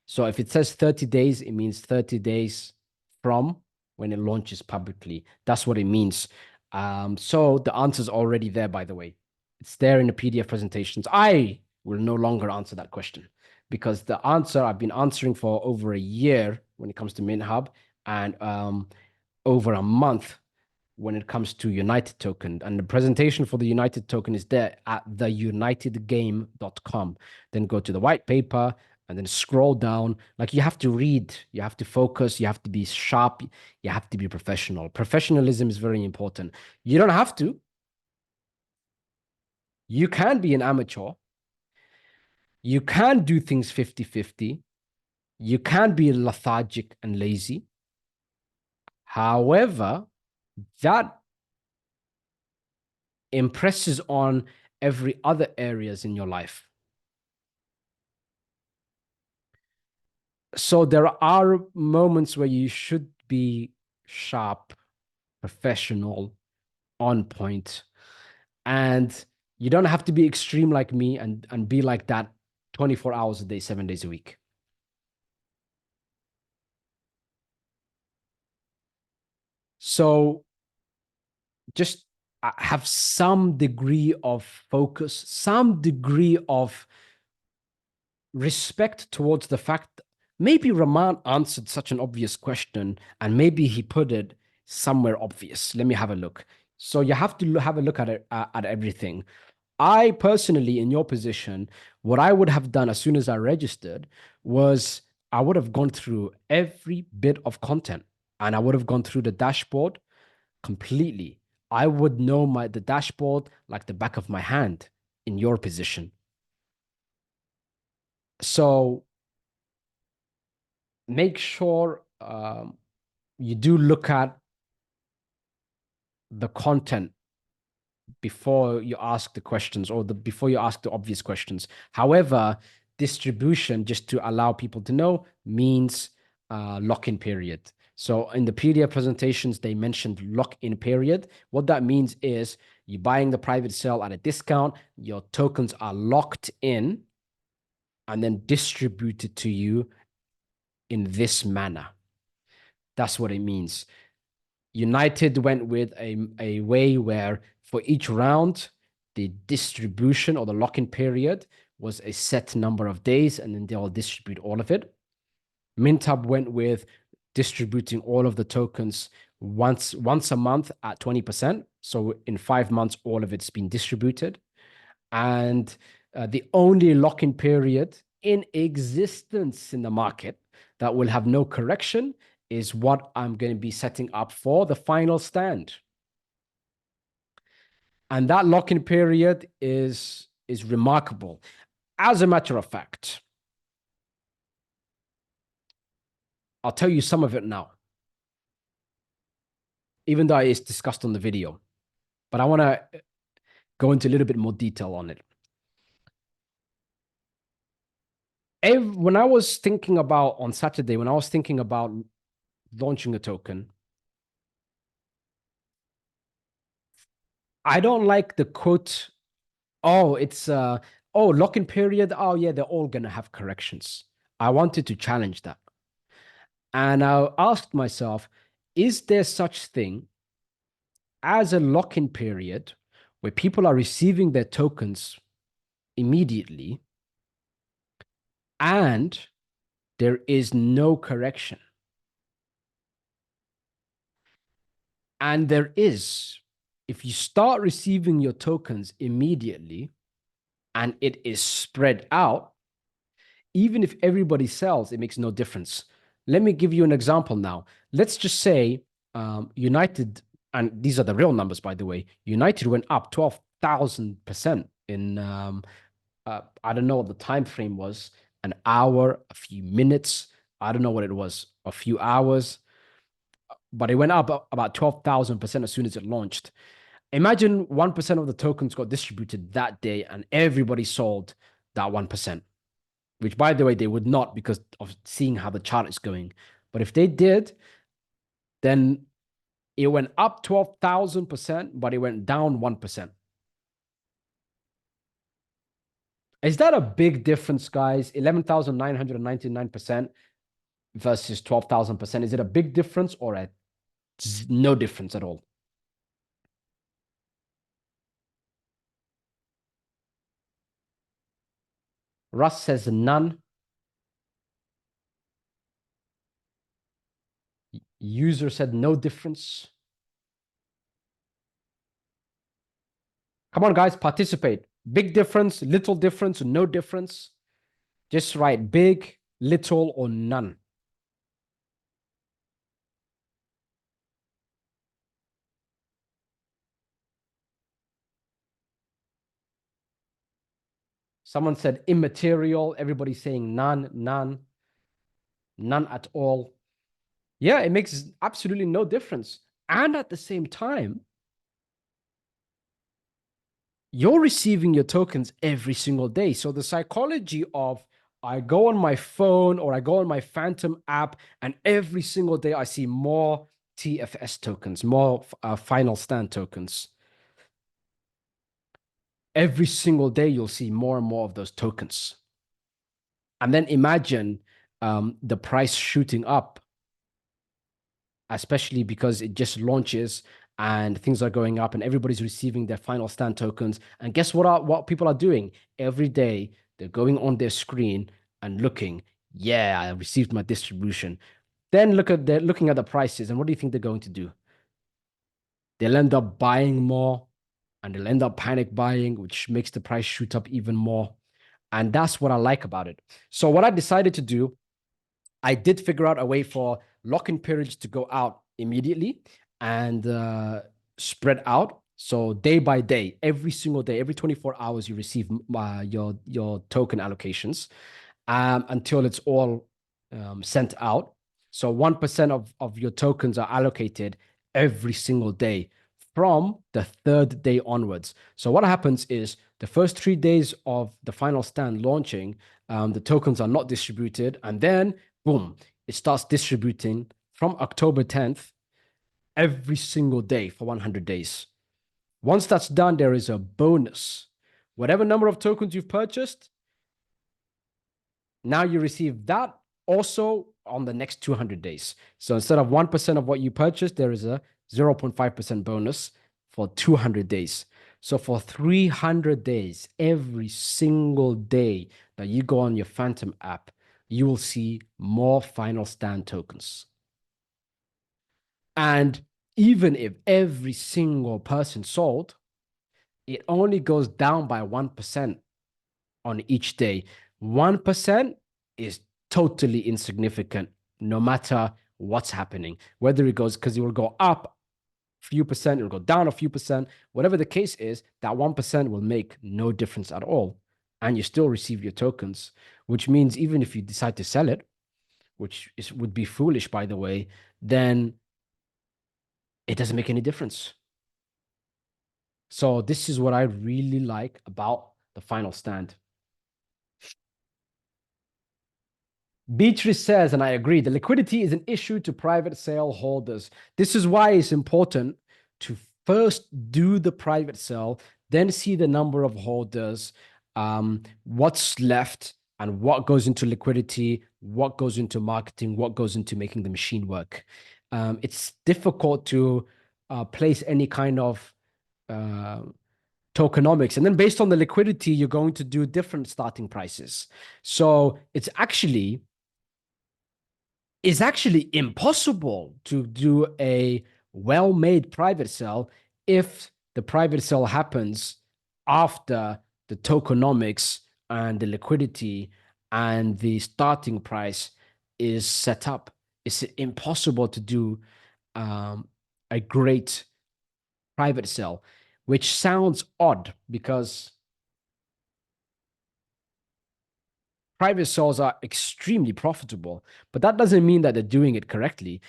A: So if it says 30 days, it means 30 days from when it launches publicly. That's what it means. So the answer's already there, by the way. It's there in the PDF presentations. I will no longer answer that question because the answer I've been answering for over a year when it comes to MintHub, and over a month when it comes to United token. And the presentation for the United token is there at theunitedgame.com. Then go to the white paper and then scroll down. Like, you have to read, you have to focus, you have to be sharp, you have to be professional. Professionalism is very important. You don't have to. You can be an amateur. You can do things 50-50. You can be lethargic and lazy. However, that impresses on every other areas in your life. So there are moments where you should be sharp, professional, on point, and you don't have to be extreme like me and be like that 24 hours a day, 7 days a week. So just have some degree of focus, some degree of respect towards the fact maybe Rahman answered such an obvious question and maybe he put it somewhere obvious. Let me have a look. So you have to have a look at it, at everything. I personally, in your position, what I would have done as soon as I registered was I would have gone through every bit of content and I would have gone through the dashboard completely. I would know the dashboard like the back of my hand in your position. So make sure you do look at the content before you ask the questions, or before you ask the obvious questions. However, distribution, just to allow people to know, means lock-in period. So in the PDF presentations, they mentioned lock-in period. What that means is you're buying the private sale at a discount, your tokens are locked in and then distributed to you in this manner. That's what it means. United went with a way where for each round, the distribution or the lock-in period was a set number of days, and then they'll distribute all of it. MintHub went with distributing all of the tokens once a month at 20%. So in 5 months, all of it's been distributed. And the only lock-in period in existence in the market that will have no correction is what I'm going to be setting up for the final stand. And that lock-in period is remarkable. As a matter of fact, I'll tell you some of it now, even though it's discussed on the video. But I want to go into a little bit more detail on it. When I was thinking about on Saturday, when I was thinking about launching a token, I don't like the quote, oh, it's lock-in period. Oh, yeah, they're all gonna have corrections. I wanted to challenge that. And I asked myself, is there such thing as a lock-in period where people are receiving their tokens immediately and there is no correction? And there is. If you start receiving your tokens immediately and it is spread out, even if everybody sells, it makes no difference. Let me give you an example now. Let's just say United, and these are the real numbers, by the way, United went up 12,000% in, I don't know what the time frame was, an hour, a few minutes. I don't know what it was, a few hours, but it went up about 12,000% as soon as it launched. Imagine 1% of the tokens got distributed that day and everybody sold that 1%, which, by the way, they would not because of seeing how the chart is going. But if they did, then it went up 12,000%, but it went down 1%. Is that a big difference, guys? 11,999% versus 12,000%. Is it a big difference or no difference at all? Russ says none. User said no difference. Come on, guys, participate. Big difference, little difference, no difference. Just write big, little, or none. Someone said immaterial. Everybody's saying none, none, none at all. Yeah, it makes absolutely no difference. And at the same time, you're receiving your tokens every single day. So the psychology of I go on my phone or I go on my Phantom app, and every single day I see more TFS tokens, more final stand tokens. Every single day, you'll see more and more of those tokens. And then imagine the price shooting up, especially because it just launches and things are going up and everybody's receiving their final stand tokens. And guess what people are doing? Every day, they're going on their screen and looking, yeah, I received my distribution. Then they're looking at the prices, and what do you think they're going to do? They'll end up buying more and they'll end up panic buying, which makes the price shoot up even more. And that's what I like about it. So what I decided to do, I did figure out a way for lock-in periods to go out immediately and spread out. So day by day, every single day, every 24 hours, you receive your token allocations until it's all sent out. So 1% of your tokens are allocated every single day from the third day onwards. So what happens is the first 3 days of the final stand launching, the tokens are not distributed. And then, boom, it starts distributing from October 10th every single day for 100 days. Once that's done, there is a bonus. Whatever number of tokens you've purchased, now you receive that also on the next 200 days. So instead of 1% of what you purchased, there is a 0.5% bonus for 200 days. So for 300 days, every single day that you go on your Phantom app, you will see more final stand tokens. And even if every single person sold, it only goes down by 1% on each day. 1% is totally insignificant, no matter what's happening. Whether it goes, because it will go up a few percent, it'll go down a few percent. Whatever the case is, that 1% will make no difference at all. And you still receive your tokens, which means even if you decide to sell it, would be foolish, by the way, then it doesn't make any difference. So this is what I really like about the final stand. Beatrice says, and I agree, the liquidity is an issue to private sale holders. This is why it's important to first do the private sale, then see the number of holders, what's left, and what goes into liquidity, what goes into marketing, what goes into making the machine work. It's difficult to place any kind of uh, tokenomics. And then based on the liquidity, you're going to do different starting prices. So it's actually impossible to do a well-made private sale if the private sale happens after the tokenomics and the liquidity and the starting price is set up. It's impossible to do a great private sale, which sounds odd because private sales are extremely profitable, but that doesn't mean that they're doing it correctly.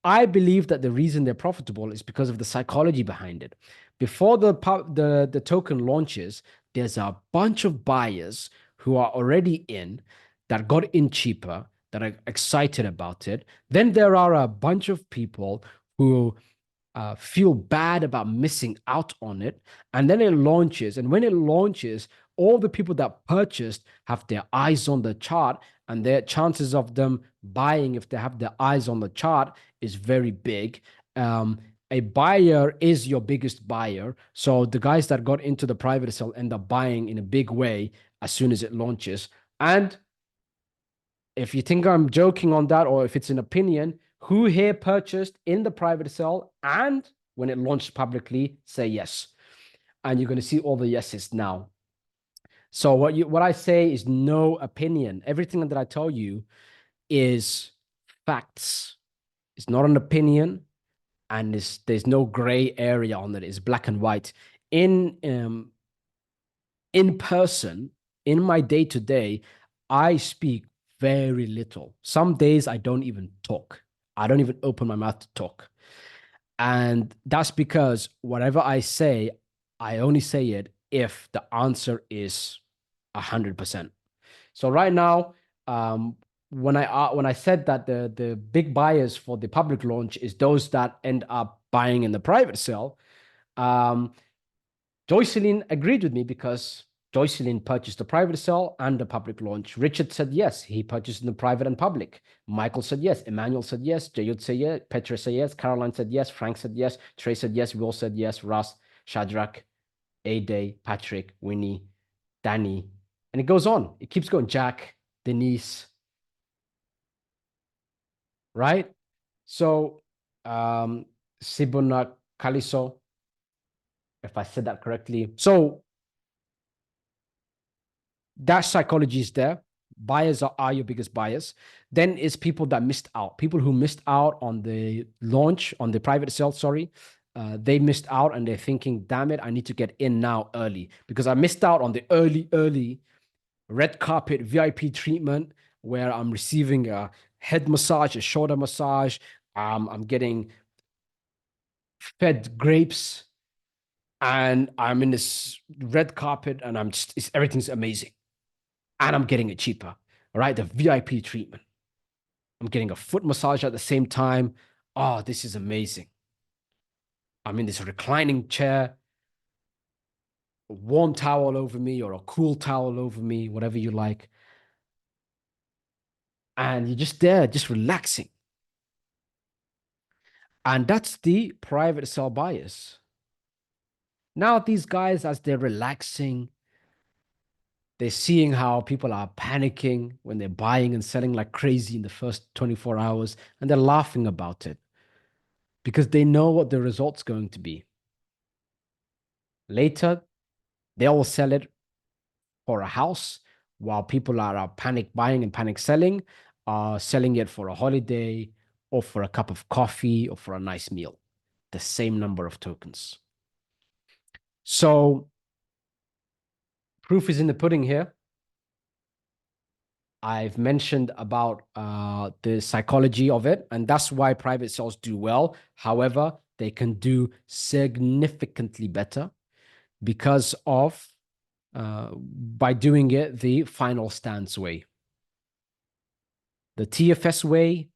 A: I believe that the reason they're profitable is because of the psychology behind it. Before the token launches, there's a bunch of buyers who are already in that got in cheaper, that are excited about it. Then there are a bunch of people who feel bad about missing out on it. And then it launches. And when it launches, all the people that purchased have their eyes on the chart, and their chances of them buying, if they have their eyes on the chart, is very big. A buyer is your biggest buyer. So the guys that got into the private sale end up buying in a big way as soon as it launches. And if you think I'm joking on that, or if it's an opinion, who here purchased in the private sale and when it launched publicly, say yes. And you're going to see all the yeses now. So what I say is no opinion. Everything that I tell you is facts. It's not an opinion, and there's no gray area on it. It's black and white. In person, in my day to day, I speak very little. Some days I don't even talk. I don't even open my mouth to talk. And that's because whatever I say, I only say it if the answer is 100%. So right now, when I said that the big buyers for the public launch is those that end up buying in the private sale, um, Joycelyn agreed with me because Joycelyn purchased the private sale and the public launch. Richard said yes, he purchased in the private and public. Michael said yes. Emmanuel said yes. Jayud said yes. Petra said yes. Caroline said yes. Frank said yes. Trey said yes. Will said yes. Russ, Shadrach, A-Day, Patrick, Winnie, Danny. And it goes on. It keeps going. Jack, Denise, right? So, Sibuna Kaliso, if I said that correctly. So that psychology is there. Buyers are your biggest buyers. Then it's people that missed out. People who missed out on the launch, on the private sale, sorry. They missed out and they're thinking, damn it, I need to get in now early because I missed out on the early red carpet VIP treatment where I'm receiving a head massage, a shoulder massage. I'm getting fed grapes and I'm in this red carpet and everything's amazing. And I'm getting it cheaper. All right. The VIP treatment. I'm getting a foot massage at the same time. Oh, this is amazing. I'm in this reclining chair, a warm towel over me or a cool towel over me, whatever you like. And you're just there, just relaxing. And that's the private sell buyers. Now, these guys, as they're relaxing, they're seeing how people are panicking when they're buying and selling like crazy in the first 24 hours, and they're laughing about it because they know what the result's going to be. Later, they will sell it for a house while people are panic buying and panic selling, selling it for a holiday or for a cup of coffee or for a nice meal. The same number of tokens. So, proof is in the pudding here. I've mentioned about the psychology of it, and that's why private sales do well. However, they can do significantly better because of by doing it the final stance way. The TFS way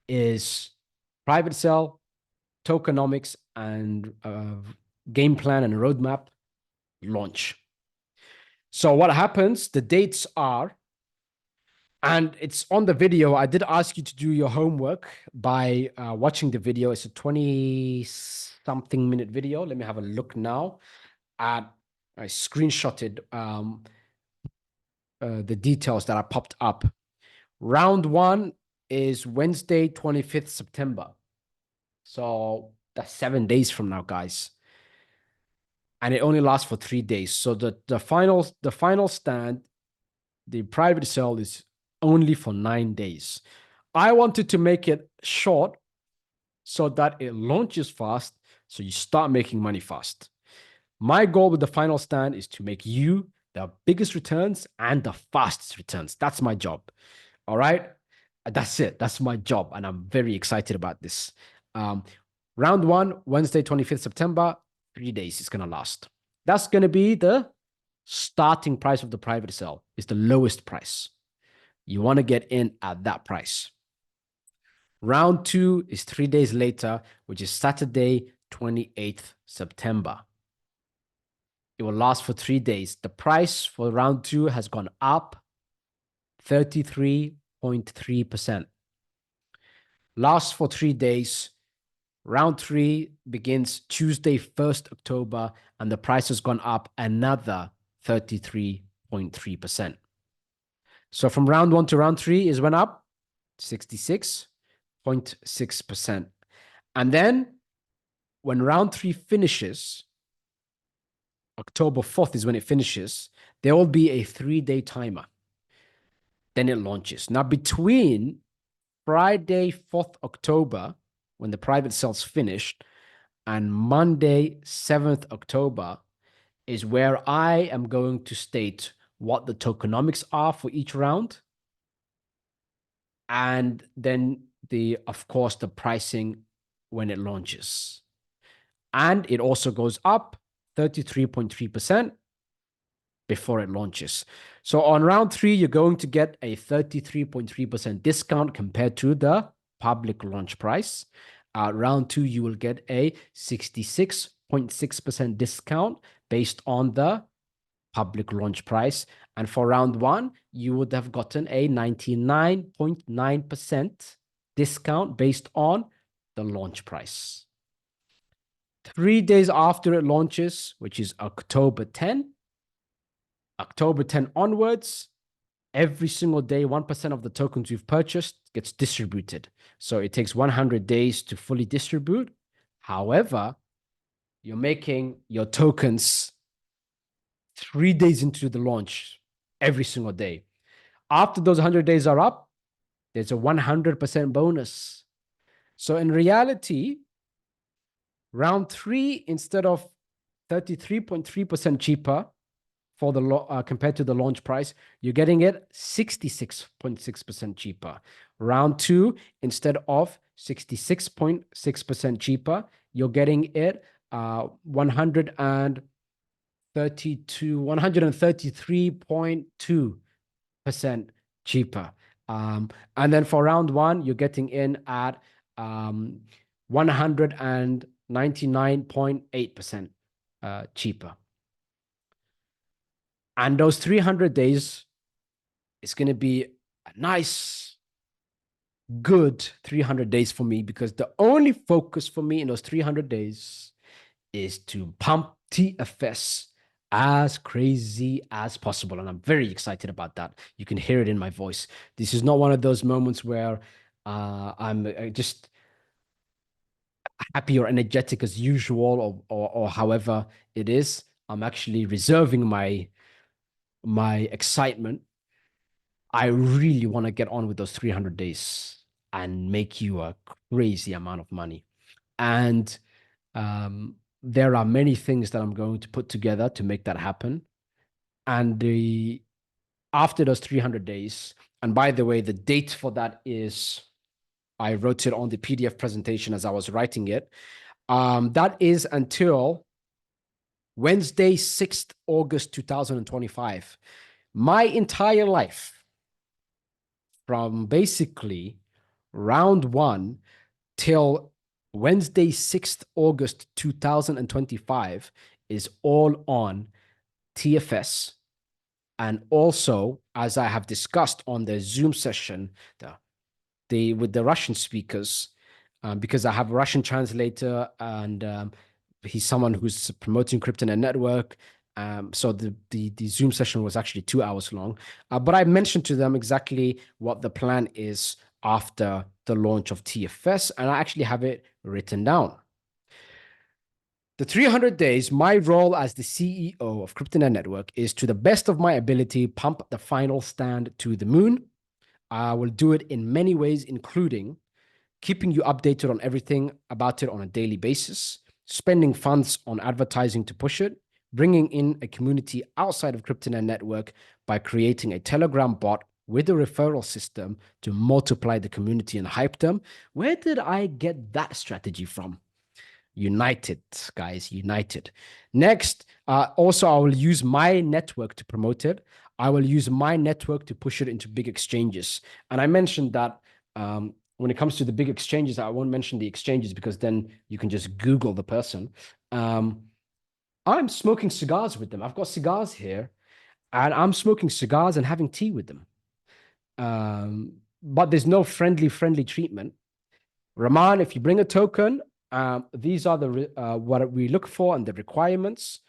A: is private sell, tokenomics, and game plan and roadmap launch. So what happens? The dates are, and it's on the video. I did ask you to do your homework by watching the video. It's a 20-something minute video. Let me have a look now. I screenshotted the details that are popped up. Round one is Wednesday, 25th September. So that's 7 days from now, guys. And it only lasts for 3 days. So the final stand, the private sale is only for 9 days. I wanted to make it short so that it launches fast, so you start making money fast. My goal with the final stand is to make you the biggest returns and the fastest returns. That's my job. All right. That's it. That's my job. And I'm very excited about this. Round one, Wednesday, 25th September, 3 days it's going to last. That's going to be the starting price of the private sale. It's the lowest price. You want to get in at that price. Round two is 3 days later, which is Saturday, 28th September. It will last for 3 days. The price for round two has gone up 33.3%. Lasts for 3 days. Round three begins Tuesday, 1st October, and the price has gone up another 33.3%. So from round one to round three is went up 66.6%. And then when round three finishes, October 4th is when it finishes, there will be a 3-day timer. Then it launches. Now, between Friday, 4th October, when the private sale's finished, and Monday, 7th October, is where I am going to state what the tokenomics are for each round. And then of course, the pricing when it launches. And it also goes up 33.3% before it launches. So on round three, you're going to get a 33.3% discount compared to the public launch price. Round two, you will get a 66.6% discount based on the public launch price. And for round one, you would have gotten a 99.9% discount based on the launch price. 3 days after it launches, which is October 10 onwards, every single day, 1% of the tokens you've purchased gets distributed. So it takes 100 days to fully distribute. However, you're making your tokens 3 days into the launch every single day. After those 100 days are up, there's a 100% bonus. So in reality, round three, instead of 33.3% cheaper for the compared to the launch price, you're getting it 66.6% cheaper. Round two, instead of 66.6% cheaper, you're getting it 133.2% cheaper. And then for round one, you're getting in at 199.8% cheaper. And those 300 days, it's going to be a nice good 300 days for me because the only focus for me in those 300 days is to pump TFS as crazy as possible. And I'm very excited about that. You can hear it in my voice. This is not one of those moments where I'm just happy or energetic as usual or however it is. I'm actually reserving my excitement. I really want to get on with those 300 days and make you a crazy amount of money. And there are many things that I'm going to put together to make that happen. And the after those 300 days, and by the way, the date for that is I wrote it on the PDF presentation as I was writing it. That is until Wednesday, 6th August 2025. My entire life, from basically round one till Wednesday, 6th August 2025, is all on TFS. And also, as I have discussed on the Zoom session, with the Russian speakers, because I have a Russian translator and he's someone who's promoting CryptoNet Network. So the Zoom session was actually 2 hours long. But I mentioned to them exactly what the plan is after the launch of TFS, and I actually have it written down. The 300 days, my role as the CEO of CryptoNet Network is to the best of my ability, pump the final stand to the moon. I will do it in many ways, including keeping you updated on everything about it on a daily basis, spending funds on advertising to push it, bringing in a community outside of CryptoNet Network by creating a Telegram bot with a referral system to multiply the community and hype them. Where did I get that strategy from? United, guys, united. Next, also, I will use my network to promote it. I will use my network to push it into big exchanges. And I mentioned that when it comes to the big exchanges, I won't mention the exchanges because then you can just Google the person. I'm smoking cigars with them. I've got cigars here, and I'm smoking cigars and having tea with them. But there's no friendly treatment. Rahman, if you bring a token, these are the what we look for and the requirements.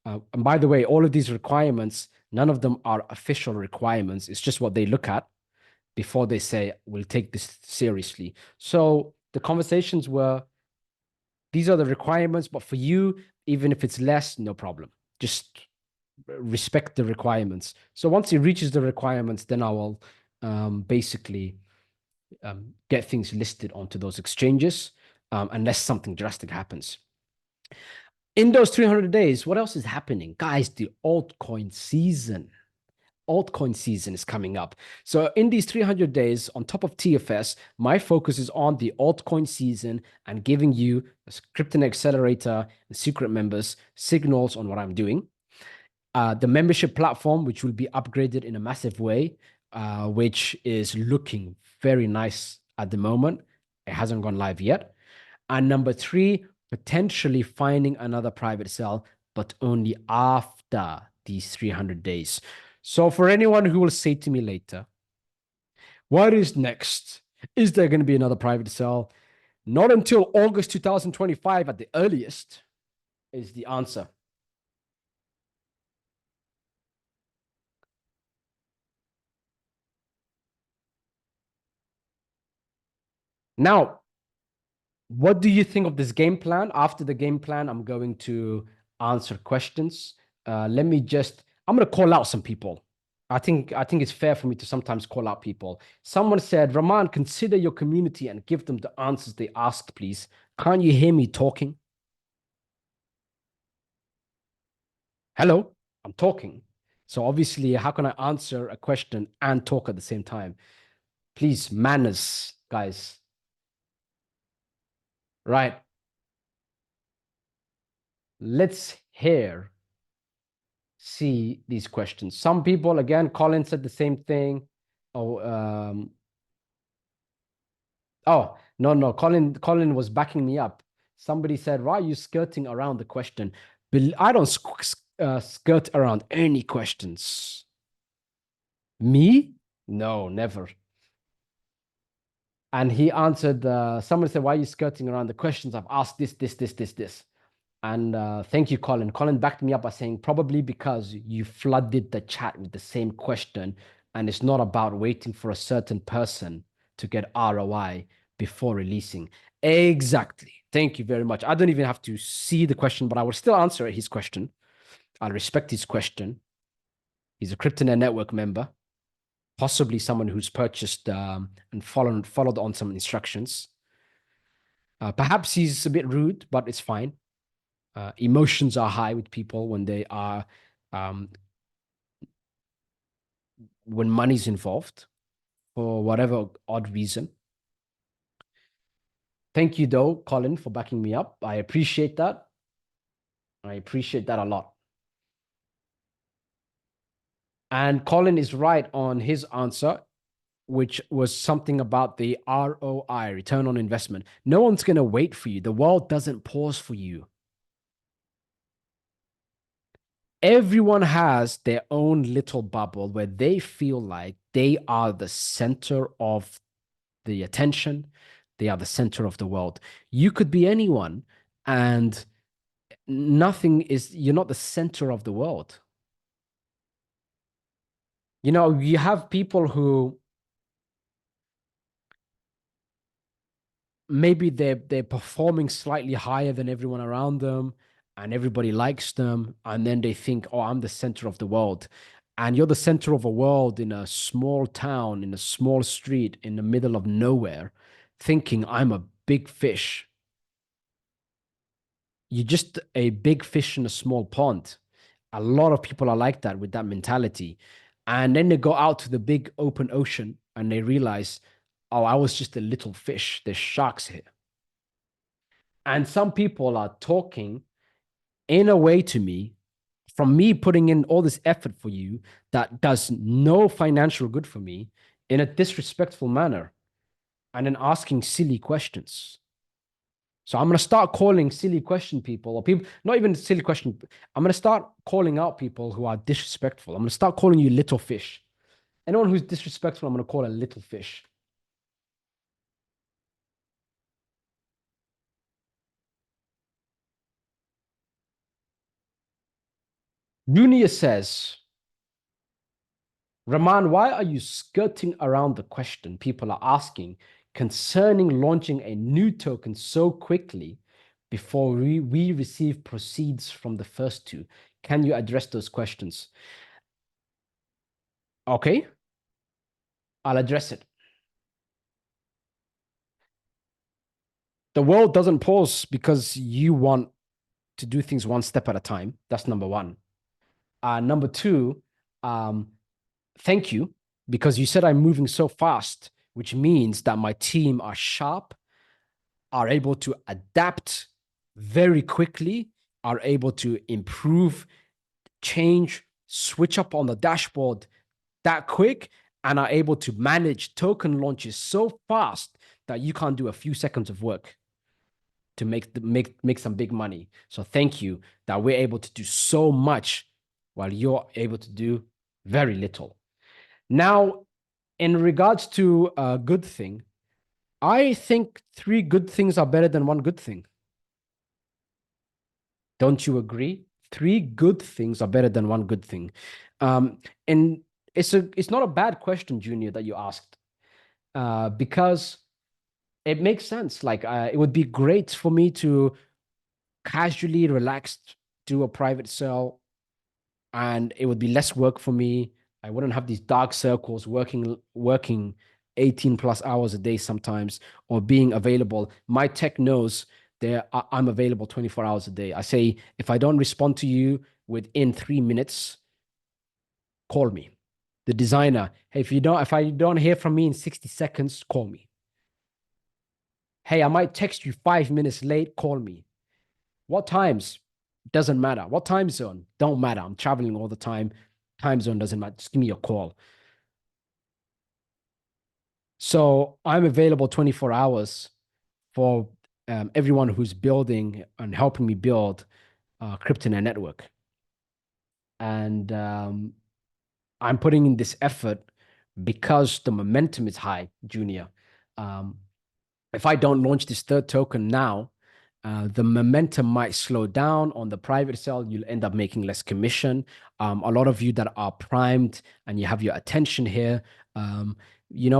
A: And by the way, all of these requirements, none of them are official requirements. It's just what they look at before they say, we'll take this seriously. So the conversations were, these are the requirements, but for you, even if it's less, no problem. Just respect the requirements. So once it reaches the requirements, then I will basically get things listed onto those exchanges, unless something drastic happens. In those 300 days, what else is happening? Guys, the altcoin season. Altcoin season is coming up. So in these 300 days, on top of TFS, my focus is on the altcoin season and giving you, as CryptoNet Accelerator and secret members, signals on what I'm doing. The membership platform, which will be upgraded in a massive way, which is looking very nice at the moment. It hasn't gone live yet. And number three, potentially finding another private sale, but only after these 300 days. So for anyone who will say to me later, what is next? Is there going to be another private sale? Not until August 2025 at the earliest is the answer. Now, what do you think of this game plan? After the game plan, I'm going to answer questions. I'm going to call out some people. I think it's fair for me to sometimes call out people. Someone said, Rahman, consider your community and give them the answers they asked, please. Can't you hear me talking? Hello, I'm talking. So obviously, how can I answer a question and talk at the same time? Please, manners, guys. Right. Let's see these questions. Some people, again, Colin said the same thing. Oh, no. Colin was backing me up. Somebody said, why are you skirting around the question? I don't skirt around any questions. Me? No, never. And he answered, someone said, why are you skirting around the questions? I've asked this. And thank you, Colin. Colin backed me up by saying, probably because you flooded the chat with the same question. And it's not about waiting for a certain person to get ROI before releasing. Exactly. Thank you very much. I don't even have to see the question, but I will still answer his question. I'll respect his question. He's a CryptoNet network member, possibly someone who's purchased and followed on some instructions. Perhaps he's a bit rude, but it's fine. Emotions are high with people when they are um, when money's involved for whatever odd reason. Thank you, though, Colin, for backing me up. I appreciate that. I appreciate that a lot. And Colin is right on his answer, which was something about the ROI, return on investment. No one's going to wait for you. The world doesn't pause for you. Everyone has their own little bubble where they feel like they are the center of the attention, they are the center of the world. You could be anyone, and you're not the center of the world. You have people who maybe they're performing slightly higher than everyone around them and everybody likes them, and then they think, oh, I'm the center of the world. And you're the center of a world in a small town, in a small street, in the middle of nowhere, thinking I'm a big fish. You're just a big fish in a small pond. A lot of people are like that, with that mentality. And then they go out to the big open ocean and they realize, oh, I was just a little fish. There's sharks here. And some people are talking in a way to me, from me putting in all this effort for you, that does no financial good for me, in a disrespectful manner, and then asking silly questions. So I'm going to start calling silly question people, or people, not even silly question. I'm going to start calling out people who are disrespectful. I'm going to start calling you little fish. Anyone who's disrespectful, I'm going to call a little fish. Junior says, Rahman, why are you skirting around the question people are asking concerning launching a new token so quickly before we receive proceeds from the first two? Can you address those questions? Okay, I'll address it. The world doesn't pause because you want to do things one step at a time. That's number one. Number two, um, thank you, because you said I'm moving so fast, which means that my team are sharp, are able to adapt very quickly, are able to improve, change, switch up on the dashboard that quick, and are able to manage token launches so fast that you can't do a few seconds of work to make some big money. So thank you that we're able to do so much while you're able to do very little. Now, in regards to a good thing, I think three good things are better than one good thing. Don't you agree? Three good things are better than one good thing. And it's not a bad question, Junior, that you asked, because it makes sense. Like, it would be great for me to casually relaxed do a private sale, and it would be less work for me. I wouldn't have these dark circles working 18 plus hours a day sometimes, or being available. My tech knows I'm available 24 hours a day. I say, if I don't respond to you within 3 minutes, call me. The designer, hey, if I don't hear from me in 60 seconds, call me. Hey, I might text you 5 minutes late, call me. What times? Doesn't matter. What time zone? Don't matter. I'm traveling all the time. Time zone doesn't matter. Just give me a call. So I'm available 24 hours for everyone who's building and helping me build a CryptoNet network. And I'm putting in this effort because the momentum is high, Junior. If I don't launch this third token now, the momentum might slow down on the private sale. You'll end up making less commission. A lot of you that are primed and you have your attention here,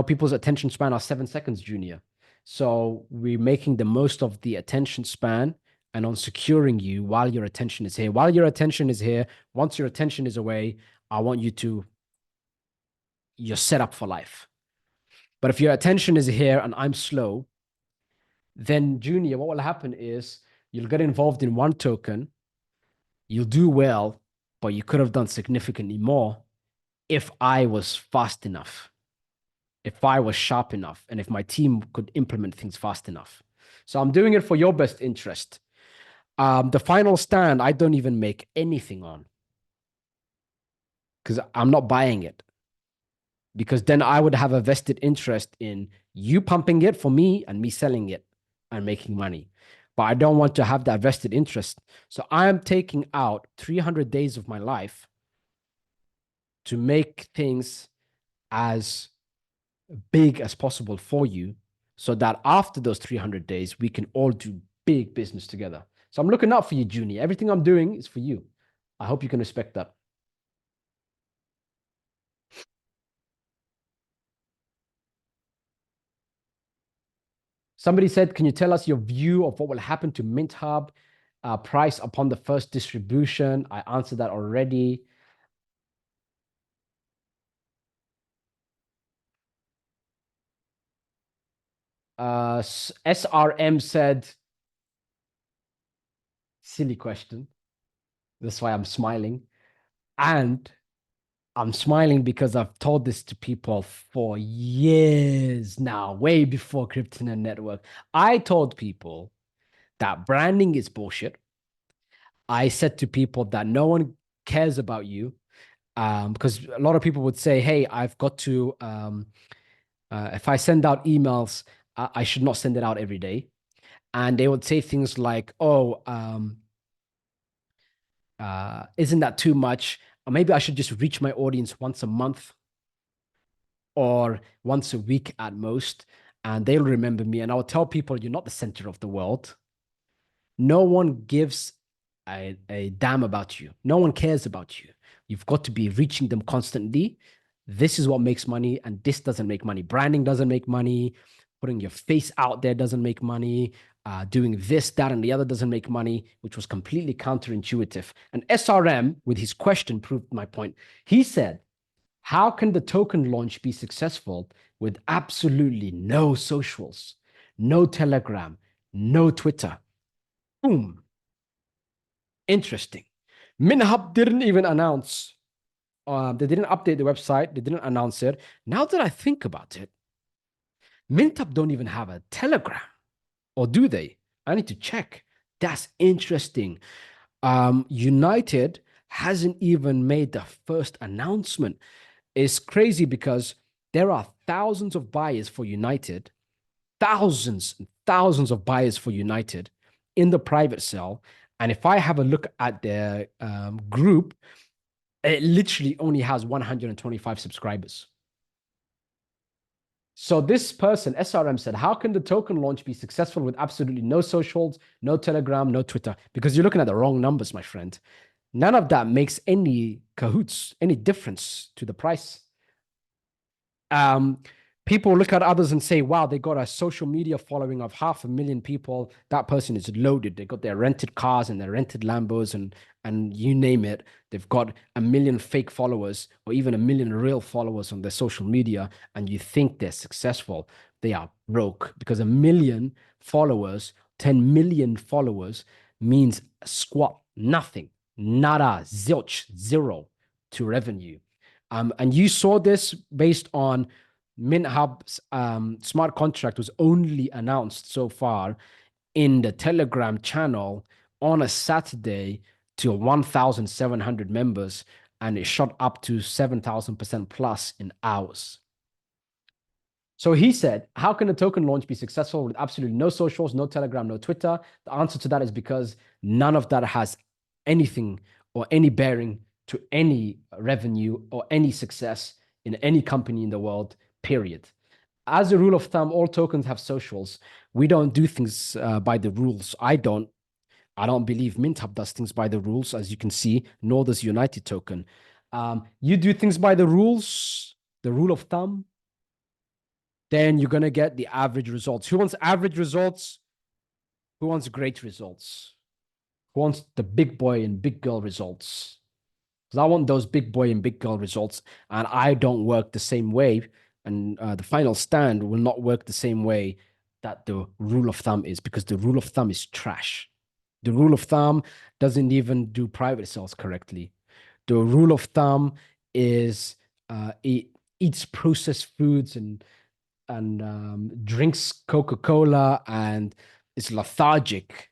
A: people's attention span are 7 seconds, Junior. So we're making the most of the attention span and on securing you while your attention is here. While your attention is here, once your attention is away, I want you're set up for life. But if your attention is here and I'm slow, then Junior, what will happen is you'll get involved in one token, you'll do well, but you could have done significantly more if I was fast enough, if I was sharp enough, and if my team could implement things fast enough. So I'm doing it for your best interest. The final stand, I don't even make anything on because I'm not buying it. Because then I would have a vested interest in you pumping it for me and me selling it and making money. But I don't want to have that vested interest. So I am taking out 300 days of my life to make things as big as possible for you so that after those 300 days, we can all do big business together. So I'm looking out for you, Junie. Everything I'm doing is for you. I hope you can respect that. Somebody said, can you tell us your view of what will happen to MintHub price upon the first distribution? I answered that already. SRM said, silly question. That's why I'm smiling. And I'm smiling because I've told this to people for years now, way before Krypton Network. I told people that branding is bullshit. I said to people that no one cares about you because a lot of people would say, hey, I've got to, if I send out emails, I should not send it out every day. And they would say things like, oh, isn't that too much? Or maybe I should just reach my audience once a month or once a week at most, and they'll remember me. And I'll tell people, you're not the center of the world. No one gives a damn about you. No one cares about you. You've got to be reaching them constantly. This is what makes money, and this doesn't make money. Branding doesn't make money. Putting your face out there doesn't make money. Doing this, that, and the other doesn't make money, which was completely counterintuitive. And SRM, with his question, proved my point. He said, how can the token launch be successful with absolutely no socials, no Telegram, no Twitter? Boom. Interesting. MintHub didn't even announce, they didn't update the website, they didn't announce it. Now that I think about it, MintHub don't even have a Telegram, or do they? I need to check. That's interesting. United hasn't even made the first announcement. It's crazy because there are thousands of buyers for United, thousands and thousands of buyers for United in the private sale. And if I have a look at their group, it literally only has 125 subscribers. So this person, SRM, said, how can the token launch be successful with absolutely no socials, no Telegram, no Twitter? Because you're looking at the wrong numbers, my friend. None of that makes any cahoots, any difference to the price. um, People look at others and say, wow, they got a social media following of 500,000 people. That person is loaded. They got their rented cars and their rented Lambos and you name it. They've got 1 million fake followers or even 1 million real followers on their social media. And you think they're successful. They are broke because 1 million followers, 10 million followers means squat, nothing, nada, zilch, zero to revenue. And you saw this based on MintHub's smart contract was only announced so far in the Telegram channel on a Saturday to 1,700 members, and it shot up to 7,000% plus in hours. So he said, how can a token launch be successful with absolutely no socials, no Telegram, no Twitter? The answer to that is because none of that has anything or any bearing to any revenue or any success in any company in the world, period. as a rule of thumb, all tokens have socials. We don't do things by the rules. I don't. I don't believe MintHub does things by the rules, as you can see, nor does United Token. You do things by the rules, the rule of thumb, then you're going to get the average results. Who wants average results? Who wants great results? Who wants the big boy and big girl results? Because I want those big boy and big girl results, and I don't work the same way. And the final stand will not work the same way that the rule of thumb is, because the rule of thumb is trash. The rule of thumb doesn't even do private sales correctly. The rule of thumb is it eats processed foods and drinks Coca-Cola and is lethargic.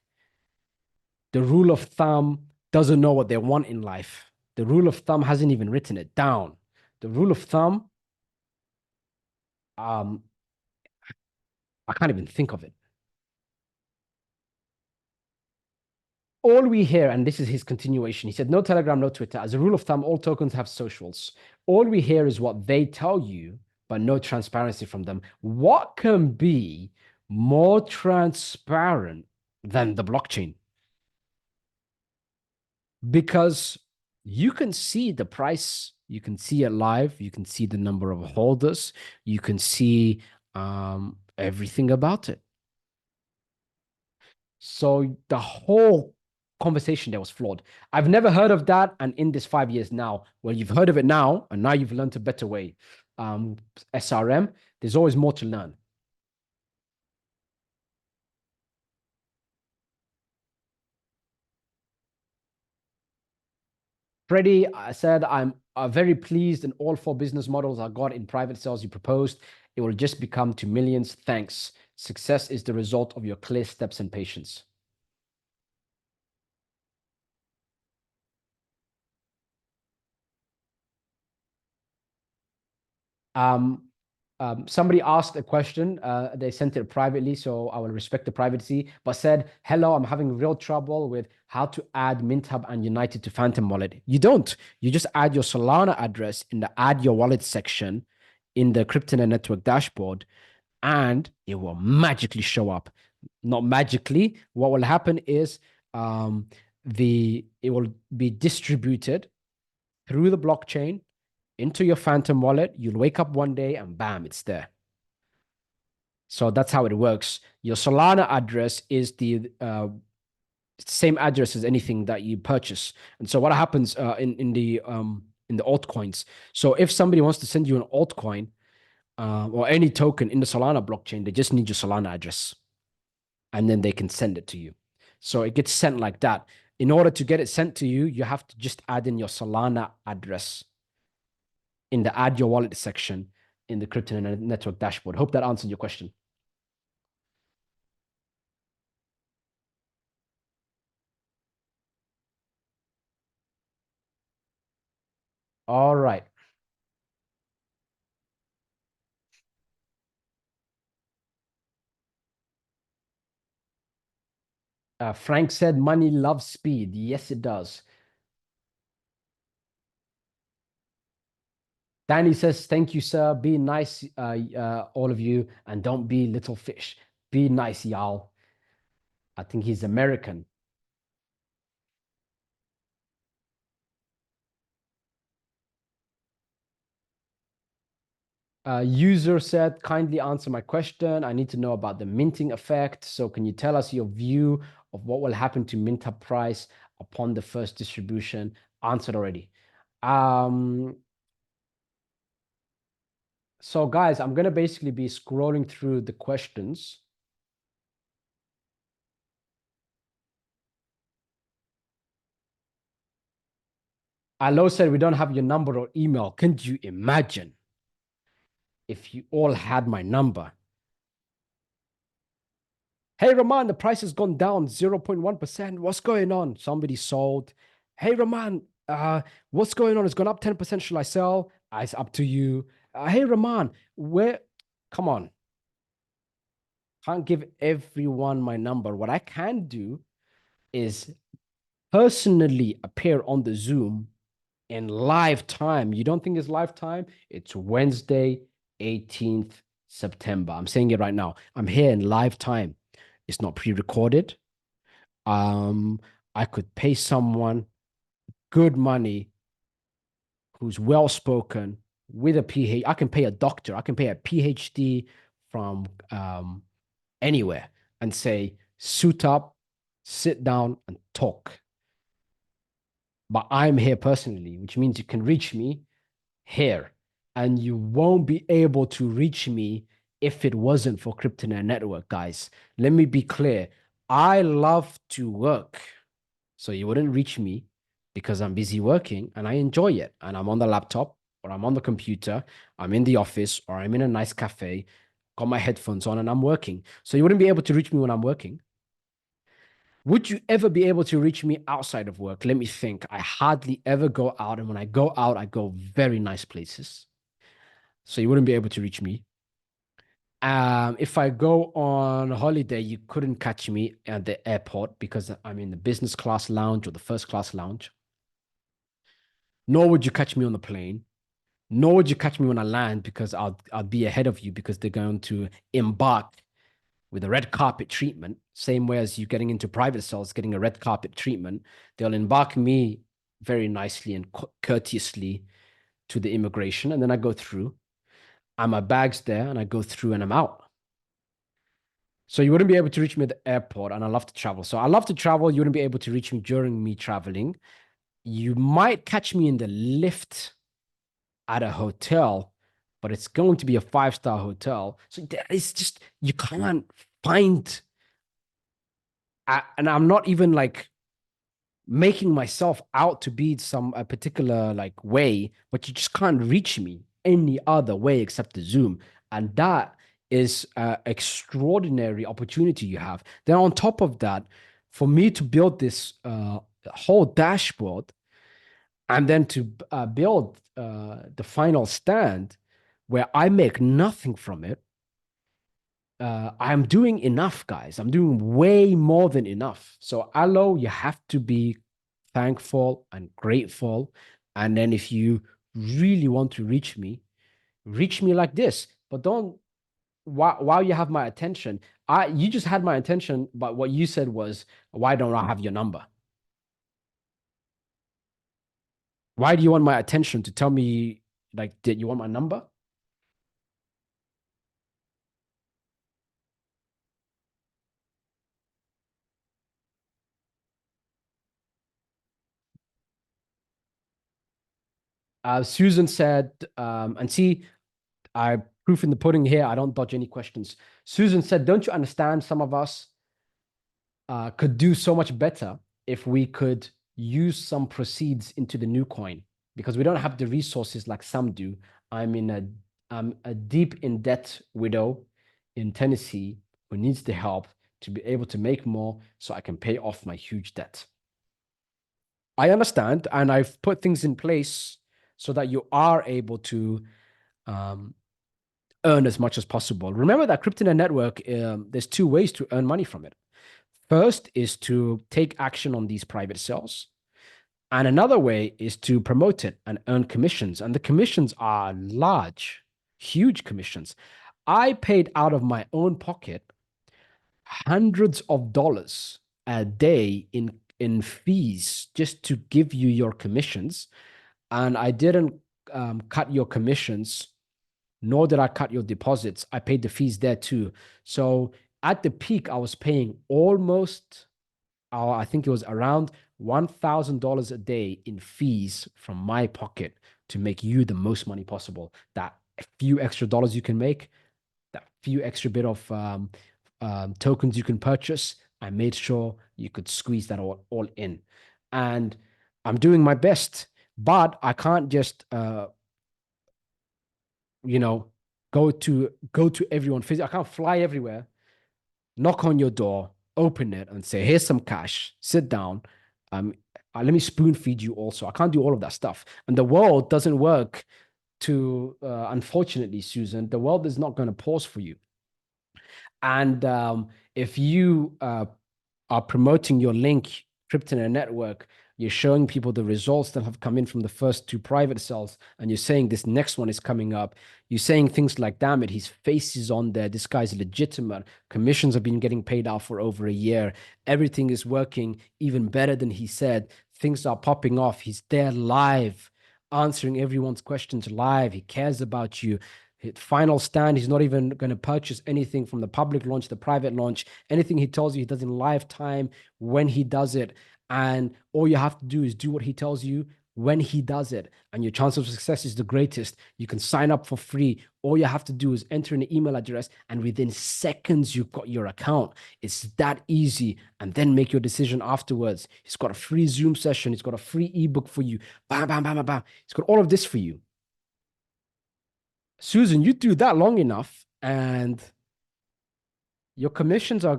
A: The rule of thumb doesn't know what they want in life. The rule of thumb hasn't even written it down. The rule of thumb, um, I can't even think of it. All we hear, and this is his continuation, he said, no Telegram, no Twitter. As a rule of thumb, all tokens have socials. All we hear is what they tell you, but no transparency from them. What can be more transparent than the blockchain? Because you can see the price, you can see it live, you can see the number of holders, you can see everything about it. So the whole conversation there was flawed. I've never heard of that, and in this 5 years now, well, you've heard of it now, and now you've learned a better way. SRM, there's always more to learn. Freddie, I said, I'm very pleased in all four business models I got in private sales you proposed. It will just become to millions. Thanks. Success is the result of your clear steps and patience. Um, Somebody asked a question. They sent it privately, so I will respect the privacy, but said, hello, I'm having real trouble with how to add MintHub and United to Phantom Wallet. You don't. You just add your Solana address in the add your wallet section in the Cryptonet network dashboard, and it will magically show up. Not magically. What will happen is it will be distributed through the blockchain into your Phantom wallet. You'll wake up one day and bam, it's there. So that's how it works. Your Solana address is the same address as anything that you purchase. And so what happens in the altcoins? So if somebody wants to send you an altcoin or any token in the Solana blockchain, they just need your Solana address, and then they can send it to you. So it gets sent like that. In order to get it sent to you, you have to just add in your Solana address in the add your wallet section in the crypto network dashboard. Hope that answered your question. All right. Frank said money loves speed. Yes, it does. Danny says, thank you, sir. Be nice, all of you, and don't be little fish. Be nice, y'all. I think he's American. User said, kindly answer my question. I need to know about the minting effect. So can you tell us your view of what will happen to MintUp price upon the first distribution? Answered already. So guys, I'm going to basically be scrolling through the questions. Alo said we don't have your number or email. Can you imagine if you all had my number? Hey, Rahman, the price has gone down 0.1%. What's going on? Somebody sold. Hey, Rahman, what's going on? It's gone up 10%. Shall I sell? It's up to you. Hey, Rahman, where? Come on. Can't give everyone my number. What I can do is personally appear on the Zoom in live time. You don't think it's live time? It's Wednesday, 18th September. I'm saying it right now. I'm here in live time. It's not pre-recorded. Um, I could pay someone good money who's well spoken with a PhD. I can pay a doctor. I can pay a PhD from anywhere and say, suit up, sit down, and talk. But I'm here personally, which means you can reach me here, and you won't be able to reach me if it wasn't for Kryptonet Network, guys. Let me be clear. I love to work. So you wouldn't reach me because I'm busy working and I enjoy it. And I'm on the laptop or I'm on the computer, I'm in the office or I'm in a nice cafe, got my headphones on and I'm working. So you wouldn't be able to reach me when I'm working. Would you ever be able to reach me outside of work? Let me think. I hardly ever go out. And when I go out, I go very nice places. So you wouldn't be able to reach me. If I go on holiday, you couldn't catch me at the airport because I'm in the business class lounge or the first class lounge. Nor would you catch me on the plane. Nor would you catch me when I land because I'll be ahead of you because they're going to embark with a red carpet treatment, same way as you getting into private cells, getting a red carpet treatment. They'll embark me very nicely and courteously to the immigration, and then I go through. And my bag's there, and I go through, and I'm out. So you wouldn't be able to reach me at the airport, and I love to travel. So I love to travel. You wouldn't be able to reach me during me traveling. You might catch me in the lift at a hotel, but it's going to be a five-star hotel. So it's just, you can't find, and I'm not even like making myself out to be some a particular like way, but you just can't reach me any other way except the Zoom. And that is an extraordinary opportunity you have. Then on top of that, for me to build this whole dashboard and then to build the final stand where I make nothing from it, I'm doing enough, guys. I'm doing way more than enough. So, Alo, you have to be thankful and grateful. And then, if you really want to reach me like this. But don't while you have my attention. I You just had my attention, but what you said was, "Why don't I have your number? Why do you want my attention to tell me like, did you want my number?" Susan said, and see, I proof in the pudding here. I don't dodge any questions. Susan said, "Don't you understand? Some of us could do so much better if we could use some proceeds into the new coin because we don't have the resources like some do. I'm in a I'm a deep in debt widow in Tennessee who needs the help to be able to make more so I can pay off my huge debt." I understand, and I've put things in place so that you are able to um, earn as much as possible. Remember that Kryptonet Network, there's two ways to earn money from it. First is to take action on these private sales. And another way is to promote it and earn commissions. And the commissions are large, huge commissions. I paid out of my own pocket hundreds of dollars a day in fees just to give you your commissions. And I didn't cut your commissions, nor did I cut your deposits. I paid the fees there too. So at the peak, I was paying almost, I think it was around $1,000 a day in fees from my pocket to make you the most money possible. That few extra dollars you can make, that few extra bit of tokens you can purchase, I made sure you could squeeze that all in. And I'm doing my best, but I can't just you know, go to everyone physically. I can't fly everywhere, knock on your door, open it, and say, "Here's some cash. Sit down. Um, let me spoon feed you." Also, I can't do all of that stuff, and the world doesn't work to. Unfortunately, Susan, the world is not going to pause for you. And if you are promoting your link, Kryptonet Network, You're showing people the results that have come in from the first two private cells, and you're saying this next one is coming up. You're saying things like, damn it, his face is on there. This guy's legitimate. Commissions have been getting paid out for over a year. Everything is working even better than he said. Things are popping off. He's there live, answering everyone's questions live. He cares about you. Final stand, he's not even going to purchase anything from the public launch, the private launch. Anything he tells you, he does in live time when he does it. And all you have to do is do what he tells you when he does it. And your chance of success is the greatest. You can sign up for free. All you have to do is enter an email address, and within seconds, you've got your account. It's that easy. And then make your decision afterwards. He's got a free Zoom session. He's got a free ebook for you. Bam, bam, bam, bam, bam. He's got all of this for you. Susan, you do that long enough, and your commissions are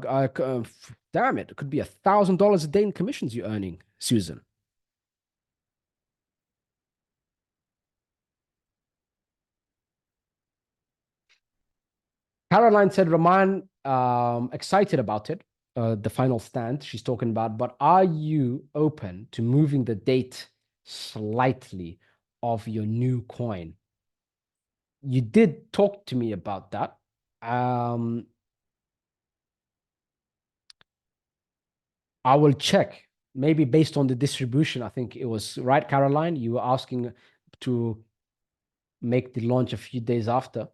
A: damn it, it could be $1,000 a day in commissions you're earning, Susan. Caroline said, Rahman, excited about it, the final stand she's talking about, but are you open to moving the date slightly of your new coin? You did talk to me about that. Um, I will check. Maybe based on the distribution, I think it was right, Caroline. You were asking to make the launch a few days after.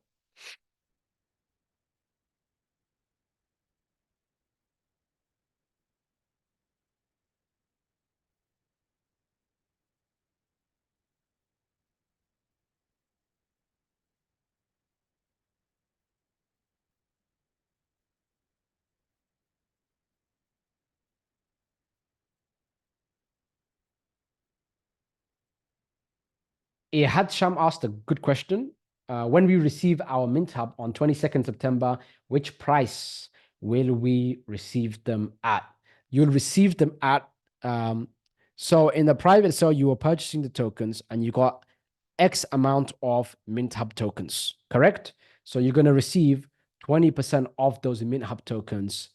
A: Sham asked a good question. When we receive our MintHub on 22nd September, which price will we receive them at? You'll receive them at, um, so in the private sale, you were purchasing the tokens and you got X amount of MintHub tokens, correct? So you're going to receive 20% of those MintHub tokens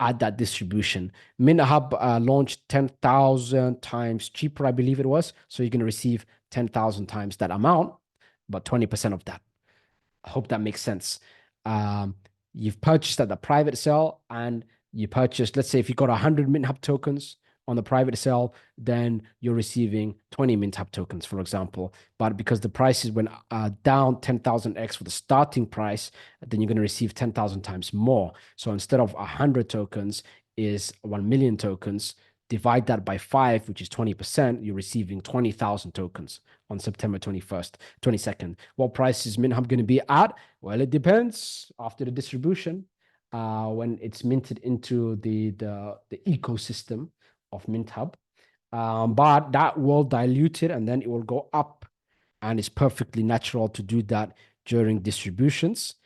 A: at that distribution. MintHub launched 10,000 times cheaper, I believe it was. So you're going to receive 10,000 times that amount, but 20% of that. I hope that makes sense. Um, you've purchased at the private sale, and you purchased, let's say if you got 100 MintHub tokens on the private sale, then you're receiving 20 MintHub tokens, for example. But because the prices went down 10,000x for the starting price, then you're going to receive 10,000 times more. So instead of 100 tokens is 1 million tokens, divide that by 5, which is 20%, you're receiving 20,000 tokens on September 21st, 22nd. What price is MintHub going to be at? Well, it depends after the distribution, when it's minted into the ecosystem of MintHub. But that will dilute it, and then it will go up. And it's perfectly natural to do that during distributions,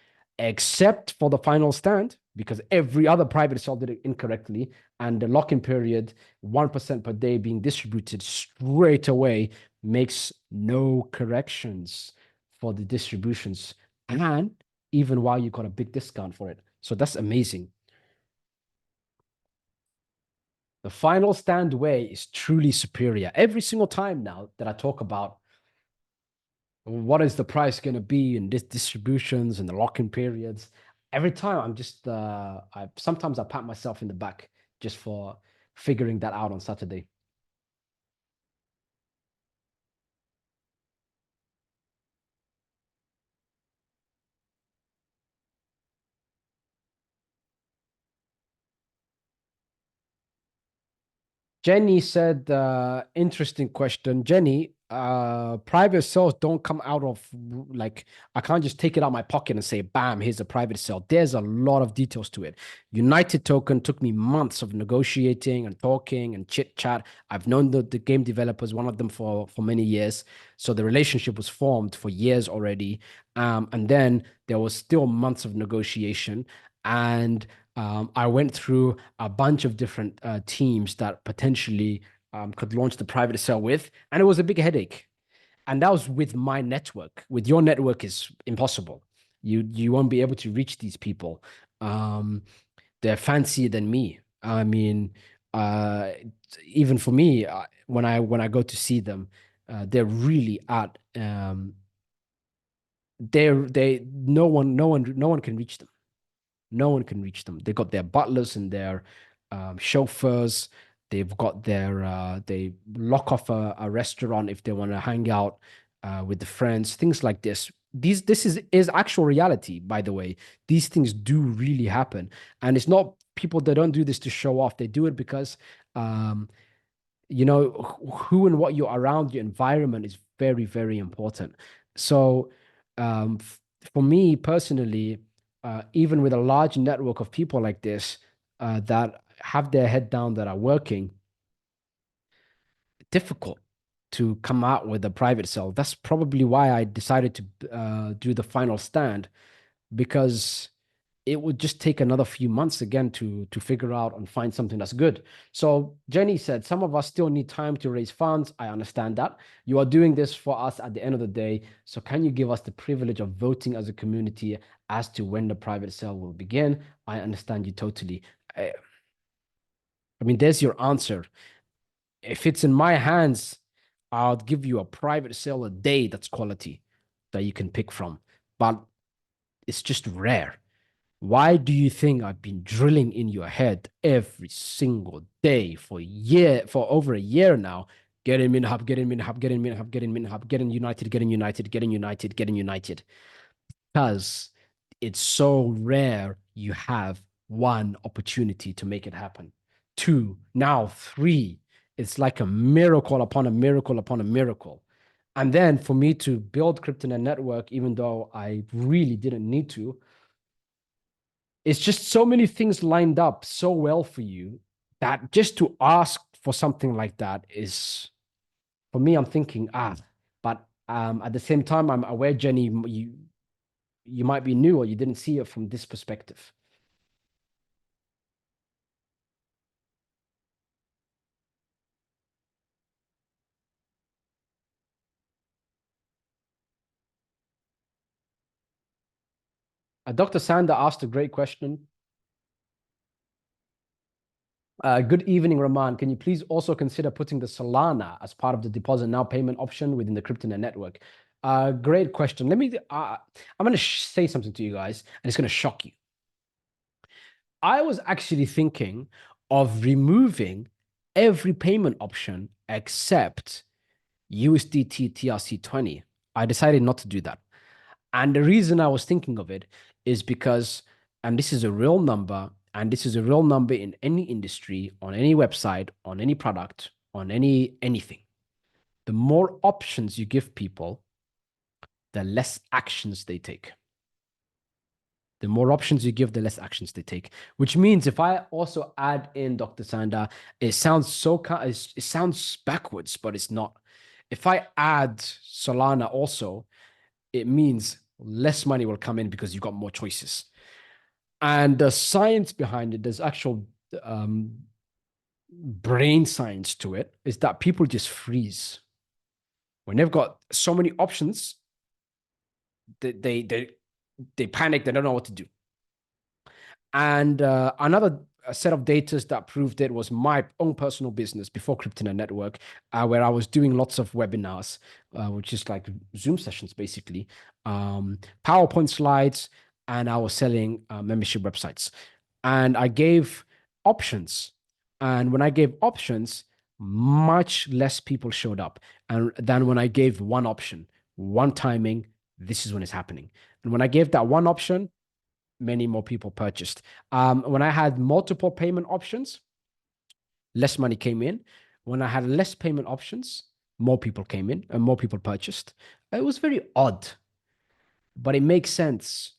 A: except for the final stand, because every other private sale did it incorrectly. And the lock-in period, 1% per day being distributed straight away, makes no corrections for the distributions. And even while you got a big discount for it. So that's amazing. The final stand way is truly superior. Every single time now that I talk about what is the price going to be in this distributions and the lock-in periods, every time I'm just sometimes I pat myself in the back just for figuring that out on Saturday. Jenny said, interesting question. Jenny, private sales don't come out of like, I can't just take it out of my pocket and say, bam, here's a private sale. There's a lot of details to it. United Token took me months of negotiating and talking and chit chat. I've known the game developers, one of them for many years. So the relationship was formed for years already. And then there was still months of negotiation. And I went through a bunch of different teams that potentially could launch the private sale with, and it was a big headache. And that was with my network. With your network, is impossible. You won't be able to reach these people. They're fancier than me. I mean, Uh, Even for me, when I go to see them, they're really at they no one can reach them. No one can reach them. They got their butlers and their chauffeurs. They've got they lock off a restaurant if they want to hang out with the friends, things like this. This is actual reality, by the way. These things do really happen. And it's not people that don't do this to show off. They do it because um, who and what you're around, your environment is very, very important. So, for me personally, even with a large network of people like this that have their head down, that are working, difficult to come out with a private cell. That's probably why I decided to do the final stand, because it would just take another few months again to figure out and find something that's good. So Jenny said, some of us still need time to raise funds. I understand that. You are doing this for us at the end of the day. So can you give us the privilege of voting as a community as to when the private sale will begin? I understand you totally. I, I mean, there's your answer. If it's in my hands, I'll give you a private sale a day that's quality that you can pick from. But it's just rare. Why do you think I've been drilling in your head every single day for over a year now? Get in MintHub, get in MintHub, get in MintHub, get in MintHub, get in United, get in United, get in United, get in United. Because it's so rare you have one opportunity to make it happen. Two, now three. It's like a miracle upon a miracle upon a miracle. And then for me to build Kryptonet Network, even though I really didn't need to, it's just so many things lined up so well for you that just to ask for something like that is, for me, I'm thinking, but at the same time, I'm aware, Jenny, you might be new or you didn't see it from this perspective. Dr. Sander asked a great question. Good evening, Rahman. Can you please also consider putting the Solana as part of the deposit now payment option within the CryptoNet network? Great question. I'm going to say something to you guys, and it's going to shock you. I was actually thinking of removing every payment option except USDT TRC20. I decided not to do that. And the reason I was thinking of it is because, and this is a real number, and this is a real number in any industry, on any website, on any product, on anything. The more options you give people, the less actions they take. The more options you give, the less actions they take. Which means if I also add in Dr. Sanda, it sounds backwards, but it's not. If I add Solana also, it means less money will come in because you've got more choices. And the science behind it, there's actual brain science to it, is that people just freeze. When they've got so many options, they panic, they don't know what to do. And another set of data that proved it was my own personal business before CryptoNet Network, where I was doing lots of webinars, which is like Zoom sessions, basically, PowerPoint slides, and I was selling membership websites. And I gave options. And when I gave options, much less people showed up. And than when I gave one option, one timing, this is when it's happening. And when I gave that one option, many more people purchased. When I had multiple payment options, less money came in. When I had less payment options, more people came in and more people purchased. It was very odd, but it makes sense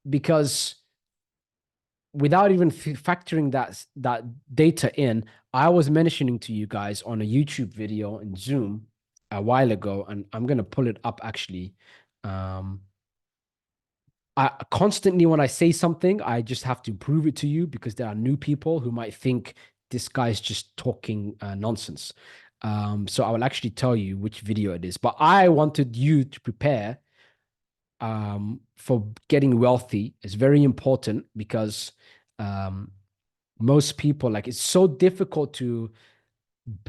A: because without even factoring that data in, I was mentioning to you guys on a YouTube video in Zoom a while ago, and I'm gonna pull it up actually. I constantly, when I say something, I just have to prove it to you because there are new people who might think this guy's just talking nonsense. So I will actually tell you which video it is. But I wanted you to prepare for getting wealthy. It's very important because um, most people, like, it's so difficult to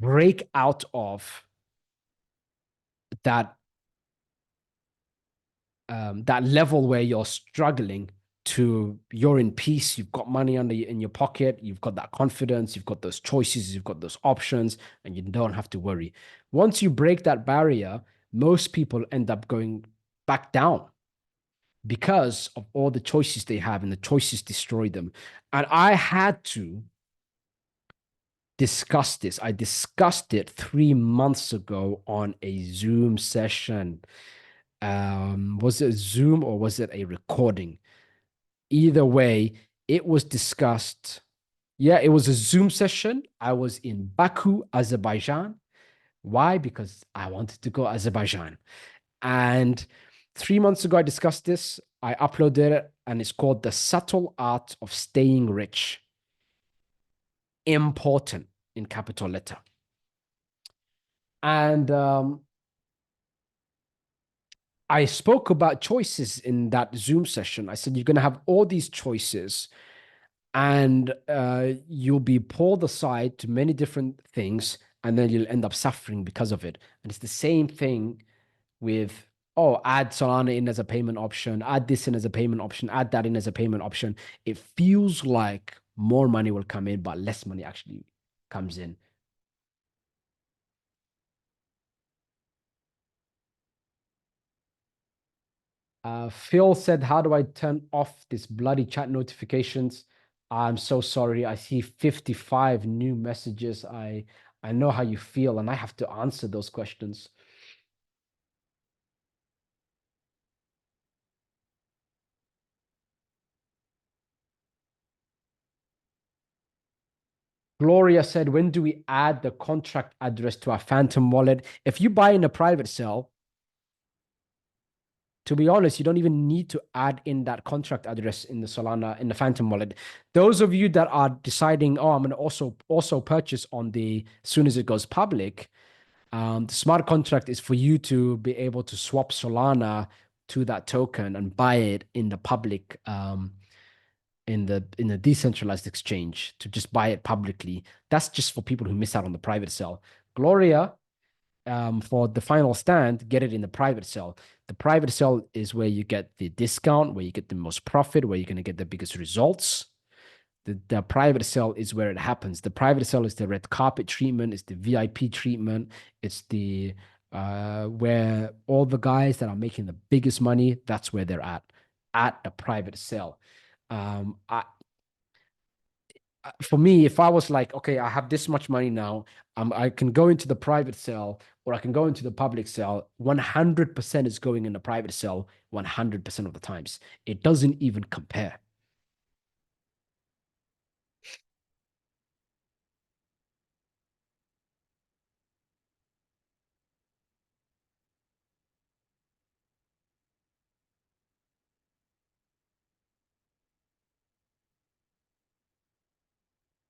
A: break out of that that level where you're struggling to you're in peace, you've got money in your pocket, you've got that confidence, you've got those choices, you've got those options, and you don't have to worry. Once you break that barrier, most people end up going back down because of all the choices they have, and the choices destroy them. And I had to discuss this. I discussed it 3 months ago on a Zoom session. Was it Zoom or was it a recording? Either way, it was discussed. Yeah, it was a Zoom session. I was in Baku, Azerbaijan. Why? Because I wanted to go Azerbaijan. And 3 months ago, I discussed this. I uploaded it, and it's called The Subtle Art of Staying Rich. Important in capital letter. And I spoke about choices in that Zoom session. I said, you're going to have all these choices, and you'll be pulled aside to many different things, and then you'll end up suffering because of it. And it's the same thing with, oh, add Solana in as a payment option, add this in as a payment option, add that in as a payment option. It feels like more money will come in, but less money actually comes in. Phil said, how do I turn off this bloody chat notifications? I'm so sorry. I see 55 new messages. I know how you feel, and I have to answer those questions. Gloria said, when do we add the contract address to our Phantom wallet? If you buy in a private sale, to be honest, you don't even need to add in that contract address in the Solana, in the Phantom wallet. Those of you that are deciding, oh, I'm going to also purchase on the, as soon as it goes public, the smart contract is for you to be able to swap Solana to that token and buy it in the public, in the decentralized exchange, to just buy it publicly. That's just for people who miss out on the private sale. Gloria, for the final stand, get it in the private sale. The private sale is where you get the discount, where you get the most profit, where you're going to get the biggest results. The private sale is where it happens. The private sale is the red carpet treatment, it's the VIP treatment, it's the where all the guys that are making the biggest money, that's where they're at the private sale. Um, I, for me, if I was like, okay, I have this much money now, I can go into the private sale or I can go into the public sale. 100% is going in the private sale 100% of the times. It doesn't even compare.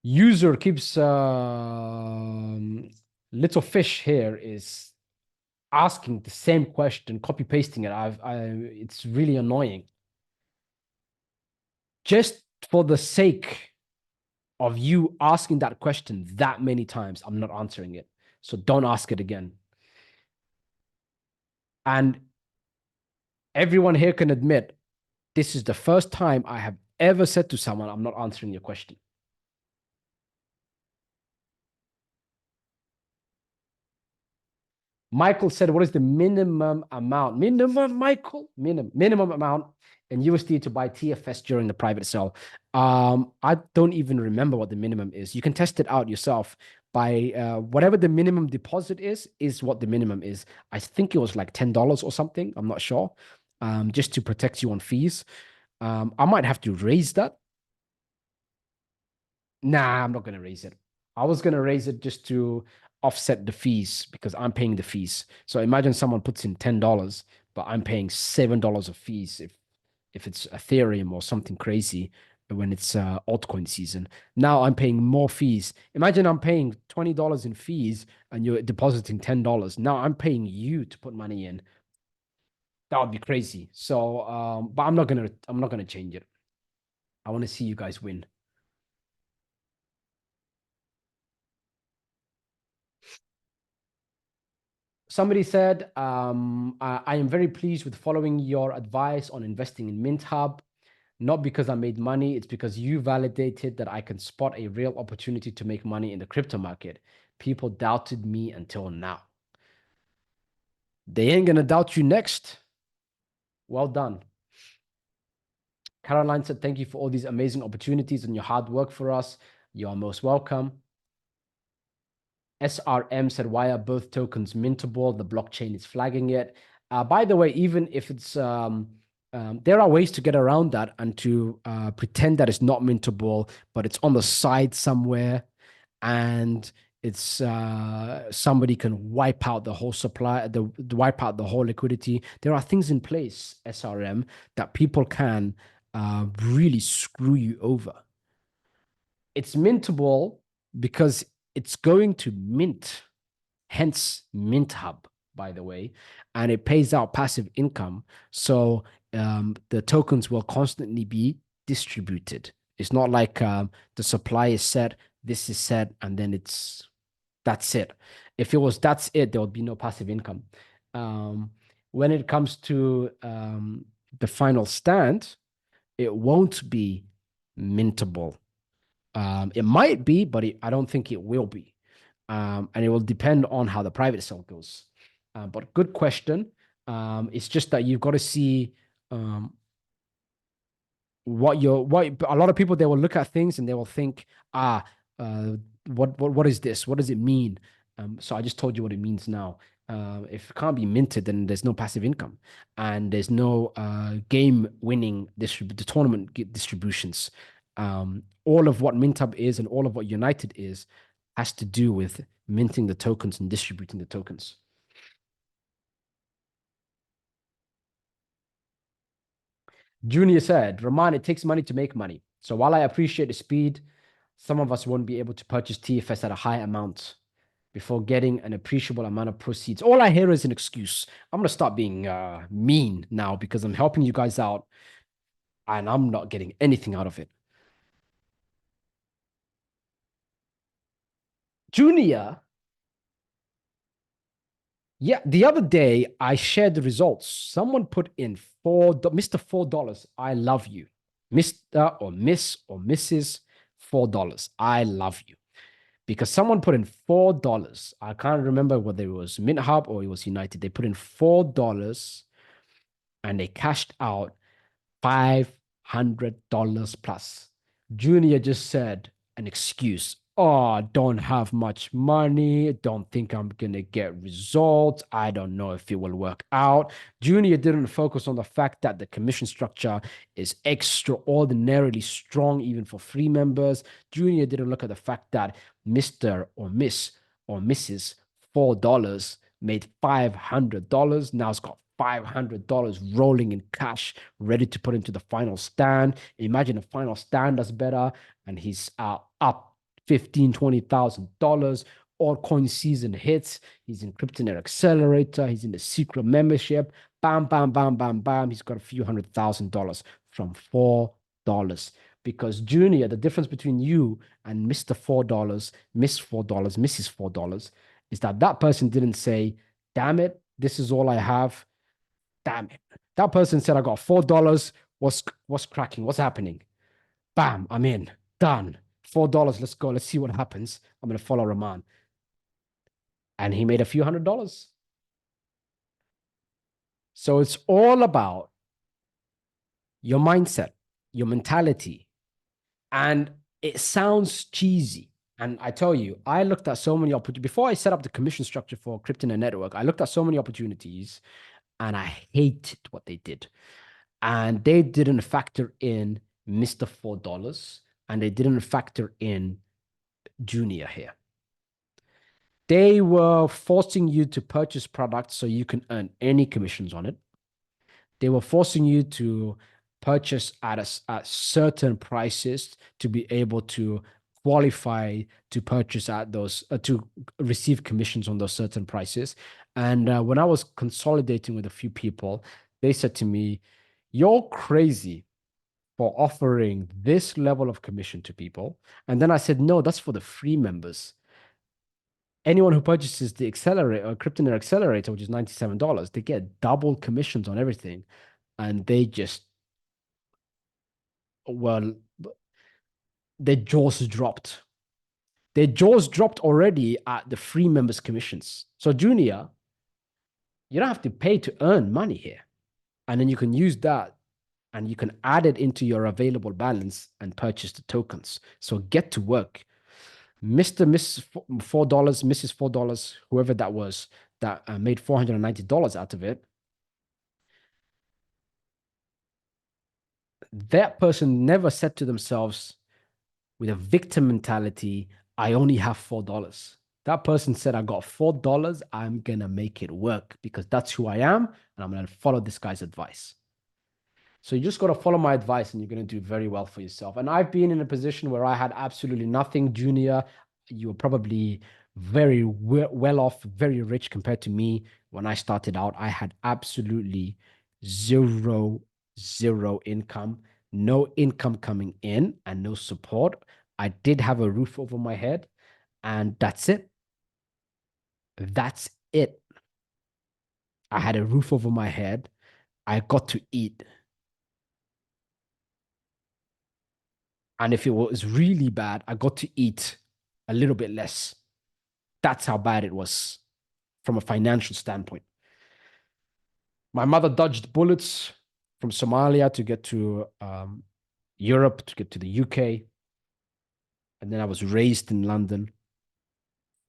A: User keeps little fish here is asking the same question, copy pasting it. It's really annoying. Just for the sake of you asking that question that many times, I'm not answering it. So don't ask it again. And everyone here can admit this is the first time I have ever said to someone, I'm not answering your question. Michael said, what is the minimum amount? Minimum, Michael? Minimum amount in USD to buy TFS during the private sale. I don't even remember what the minimum is. You can test it out yourself by whatever the minimum deposit is what the minimum is. I think it was like $10 or something. I'm not sure. Just to protect you on fees. I might have to raise that. Nah, I'm not going to raise it. I was going to raise it just to offset the fees because I'm paying the fees. So imagine someone puts in $10, but I'm paying $7 of fees if it's Ethereum or something crazy when it's altcoin season. Now I'm paying more fees. Imagine I'm paying $20 in fees and you're depositing $10. Now I'm paying you to put money in. That would be crazy. So, but I'm not gonna change it. I want to see you guys win. Somebody said, I am very pleased with following your advice on investing in MintHub. Not because I made money, it's because you validated that I can spot a real opportunity to make money in the crypto market. People doubted me until now. They ain't gonna doubt you next. Well done. Caroline said, thank you for all these amazing opportunities and your hard work for us. You are most welcome. SRM said, why are both tokens mintable? The blockchain is flagging it. By the way, even if it's, there are ways to get around that and to pretend that it's not mintable, but it's on the side somewhere and it's somebody can wipe out the whole supply, wipe out the whole liquidity. There are things in place, SRM, that people can really screw you over. It's mintable because it's going to mint, hence MintHub, by the way, and it pays out passive income. So the tokens will constantly be distributed. It's not like the supply is set, this is set, and then that's it. If it was that's it, there would be no passive income. Um, when it comes to the final stand, it won't be mintable. It might be, but I don't think it will be. And it will depend on how the private sale goes. But good question. It's just that you've got to see what a lot of people, they will look at things and they will think, uh, what is this? What does it mean? So I just told you what it means now. If it can't be minted, then there's no passive income and there's no game winning the tournament distributions. All of what MintHub is and all of what United is has to do with minting the tokens and distributing the tokens. Junior said, Rahman, it takes money to make money. So while I appreciate the speed, some of us won't be able to purchase TFS at a high amount before getting an appreciable amount of proceeds. All I hear is an excuse. I'm going to start being mean now because I'm helping you guys out and I'm not getting anything out of it. Junior, yeah, the other day I shared the results. Someone put in Mr. $4. I love you. Mr. or Miss or Mrs. $4. I love you. Because someone put in $4. I can't remember whether it was MintHub or it was United. They put in $4 and they cashed out $500 plus. Junior just said an excuse. Oh, I don't have much money. Don't think I'm going to get results. I don't know if it will work out. Junior didn't focus on the fact that the commission structure is extraordinarily strong, even for free members. Junior didn't look at the fact that Mr. or Miss or Mrs. $4 made $500. Now it's got $500 rolling in cash, ready to put into the final stand. Imagine a final stand that's better, and he's up $15,000, $20,000. Altcoin season hits. He's in Kryptonet Accelerator. He's in the secret membership. Bam, bam, bam, bam, bam. He's got a few $100,000 from $4. Because Junior, the difference between you and Mr. $4, Miss $4, Mrs. $4, is that that person didn't say, damn it, this is all I have. Damn it. That person said, I got $4. What's cracking? What's happening? Bam, I'm in. Done. $4. Let's go. Let's see what happens. I'm going to follow Rahman. And he made a few $100s. So it's all about your mindset, your mentality. And it sounds cheesy. And I tell you, I looked at so many opportunities. Before I set up the commission structure for Kryptonet Network, I looked at so many opportunities and I hated what they did. And they didn't factor in Mr. $4 and they didn't factor in Junior here. They were forcing you to purchase products so you can earn any commissions on it. They were forcing you to purchase at certain prices to be able to qualify to purchase at those, to receive commissions on those certain prices. And when I was consolidating with a few people, they said to me, you're crazy for offering this level of commission to people. And then I said, no, that's for the free members. Anyone who purchases the accelerator or Kryptonet accelerator, which is $97, they get double commissions on everything. And they just, well, their jaws dropped. Their jaws dropped already at the free members commissions. So Junior, you don't have to pay to earn money here. And then you can use that and you can add it into your available balance and purchase the tokens. So get to work. Mr. Mrs. $4, Mrs. $4, whoever that was, that made $490 out of it, that person never said to themselves with a victim mentality, I only have $4. That person said, I got $4. I'm going to make it work because that's who I am. And I'm going to follow this guy's advice. So you just got to follow my advice and you're going to do very well for yourself. And I've been in a position where I had absolutely nothing. Junior, you were probably very well off, very rich compared to me. When I started out, I had absolutely zero, zero income, no income coming in and no support. I did have a roof over my head and that's it. That's it. I had a roof over my head. I got to eat. And if it was really bad, I got to eat a little bit less. That's how bad it was from a financial standpoint. My mother dodged bullets from Somalia to get to Europe, to get to the UK. And then I was raised in London,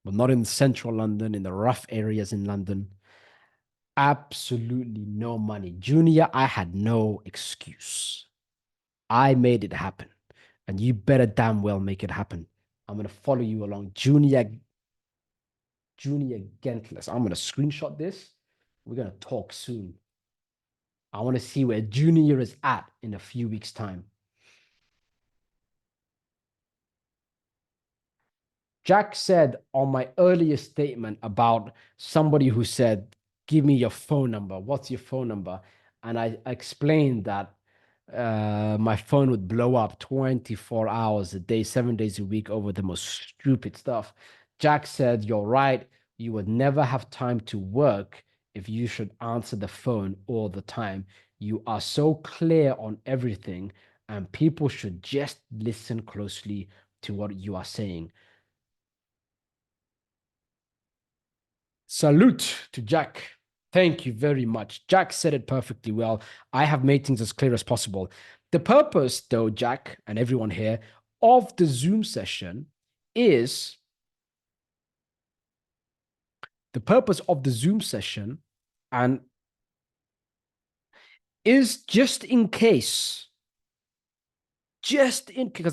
A: but not in central London, in the rough areas in London. Absolutely no money. Junior, I had no excuse. I made it happen. And you better damn well make it happen. I'm going to follow you along. Junior Gentless. I'm going to screenshot this. We're going to talk soon. I want to see where Junior is at in a few weeks' time. Jack said on my earlier statement about somebody who said, give me your phone number. What's your phone number? And I explained that my phone would blow up 24 hours a day, 7 days a week over the most stupid stuff. Jack said, you're right. You would never have time to work if you should answer the phone all the time. You are so clear on everything, and people should just listen closely to what you are saying. Salute to Jack. Thank you very much. Jack said it perfectly well. I have made things as clear as possible. The purpose, though, Jack and everyone here, of the Zoom session is the purpose of the Zoom session and is just in because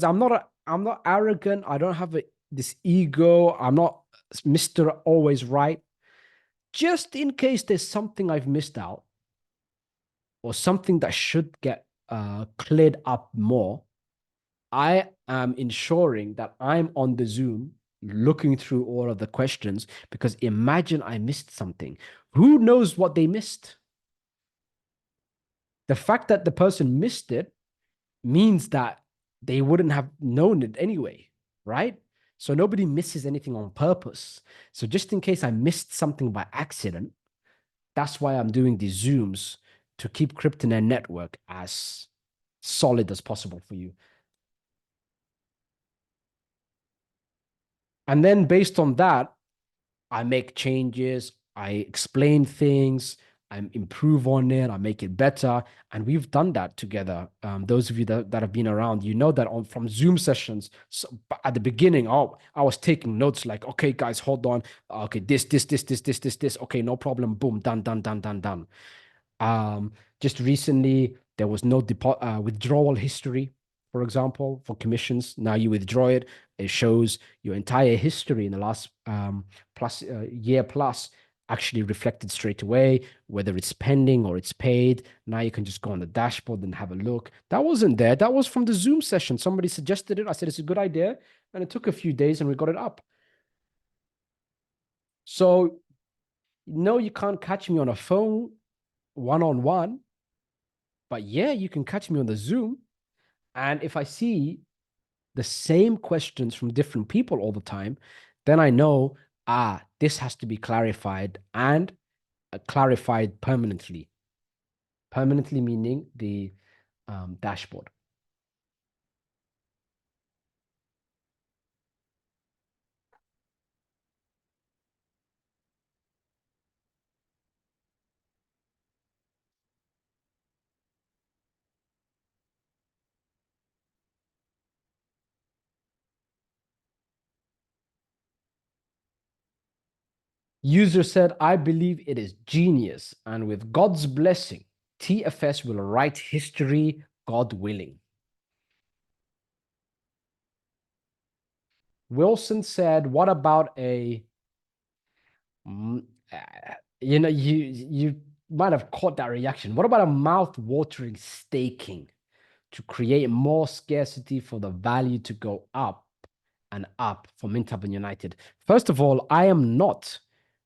A: I'm not arrogant. I don't have this ego. I'm not Mr. Always Right. Just in case there's something I've missed out or something that should get cleared up more, I am ensuring that I'm on the Zoom looking through all of the questions because imagine I missed something. Who knows what they missed? The fact that the person missed it means that they wouldn't have known it anyway, right? So nobody misses anything on purpose. So just in case I missed something by accident, that's why I'm doing these Zooms to keep Kryptonet network as solid as possible for you. And then based on that, I make changes, I explain things, I improve on it, I make it better. And we've done that together. Those of you that have been around, you know that from Zoom sessions, so at the beginning, oh, I was taking notes like, okay, guys, hold on. Okay, this. Okay, no problem. Boom, done, done, done, done, done. Just recently, there was no withdrawal history, for example, for commissions. Now you withdraw it, it shows your entire history in the last year plus actually reflected straight away, whether it's pending or it's paid. Now you can just go on the dashboard and have a look. That wasn't there. That was from the Zoom session. Somebody suggested it. I said it's a good idea. And it took a few days and we got it up. So, no, you can't catch me on a phone one-on-one. But yeah, you can catch me on the Zoom. And if I see the same questions from different people all the time, then I know this has to be clarified and clarified permanently. Permanently meaning the dashboard. User said, I believe it is genius, and with God's blessing, TFS will write history, God willing. Wilson said, what about a mm, you might have caught that reaction. What about a mouth-watering staking to create more scarcity for the value to go up and up for MintHub and United? First of all, I am not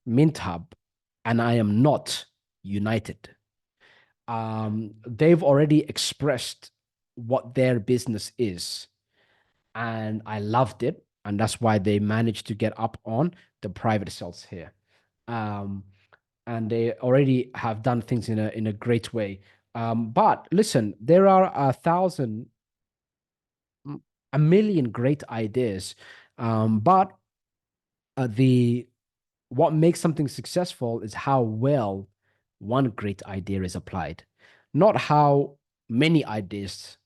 A: MintHub and I am not United. They've already expressed what their business is, and I loved it, and that's why they managed to get up on the private sales here. Um, and they already have done things in a great way. But listen, there are 1,000, a million great ideas, but the what makes something successful is how well one great idea is applied, not how many ideas,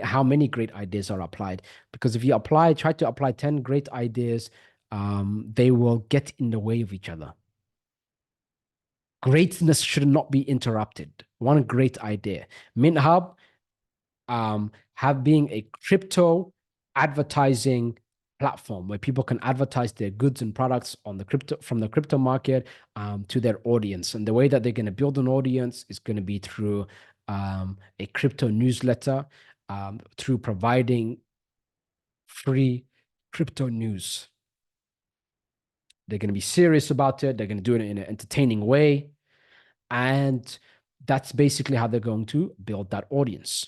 A: how many great ideas are applied. Because if you try to apply 10 great ideas, they will get in the way of each other. Greatness should not be interrupted. One great idea. MintHub have being a crypto advertising platform where people can advertise their goods and products on the crypto from the crypto market to their audience. And the way that they're going to build an audience is going to be through a crypto newsletter, through providing free crypto news. They're going to be serious about it. They're going to do it in an entertaining way. And that's basically how they're going to build that audience.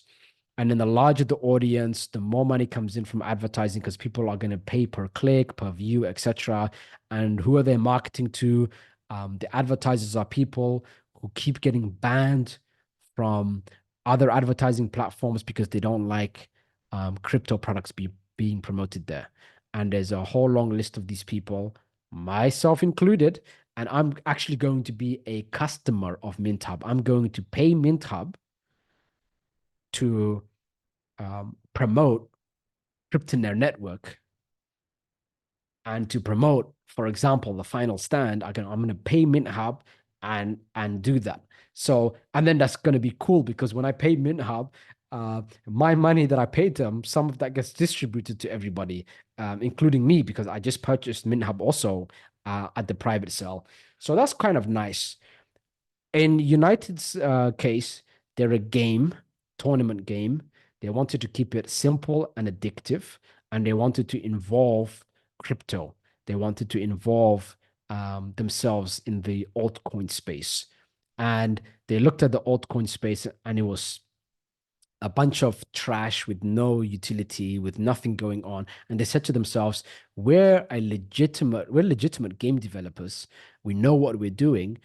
A: And then the larger the audience, the more money comes in from advertising because people are going to pay per click, per view, etc. And who are they marketing to? The advertisers are people who keep getting banned from other advertising platforms because they don't like crypto products being promoted there. And there's a whole long list of these people, myself included. And I'm actually going to be a customer of MintHub. I'm going to pay MintHub to promote Cryptonair network and to promote, for example, the final stand. I'm going to pay MintHub and do that. So, and then that's going to be cool because when I pay MintHub, my money that I paid them, some of that gets distributed to everybody, including me, because I just purchased MintHub also at the private sale. So that's kind of nice. In United's case, they're a game, tournament game. They wanted to keep it simple and addictive, and they wanted to involve crypto. They wanted to involve themselves in the altcoin space. And they looked at the altcoin space, and it was a bunch of trash with no utility, with nothing going on. And they said to themselves, we're legitimate game developers. We know what we're doing.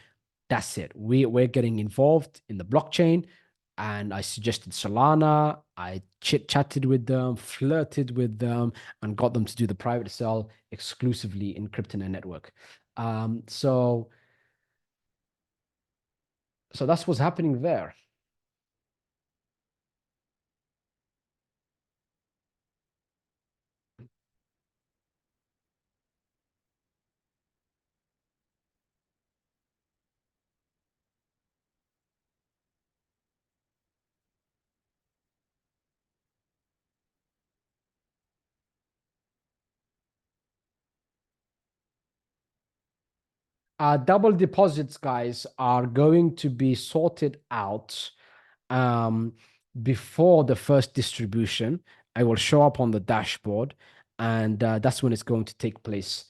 A: That's it. We're getting involved in the blockchain. And I suggested Solana. I chit-chatted with them, flirted with them, and got them to do the private sale exclusively in Cryptonet network. So that's what's happening there. Double deposits, guys, are going to be sorted out um, before the first distribution. I will show up on the dashboard, and that's when it's going to take place.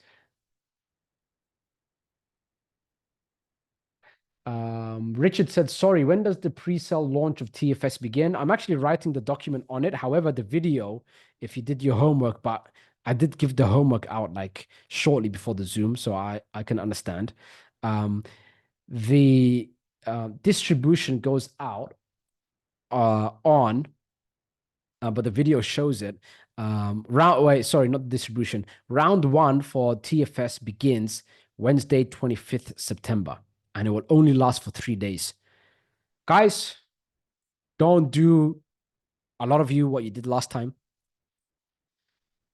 A: Richard said, sorry, when does the pre-sale launch of TFS begin? I'm actually writing the document on it. However, the video, if you did your homework, but I did give the homework out like shortly before the Zoom, so I can understand. Um, the distribution goes out on, but the video shows it. Wait, sorry, not distribution. Round one for TFS begins Wednesday, 25th September, and it will only last for 3 days. Guys, don't do a lot of you what you did last time,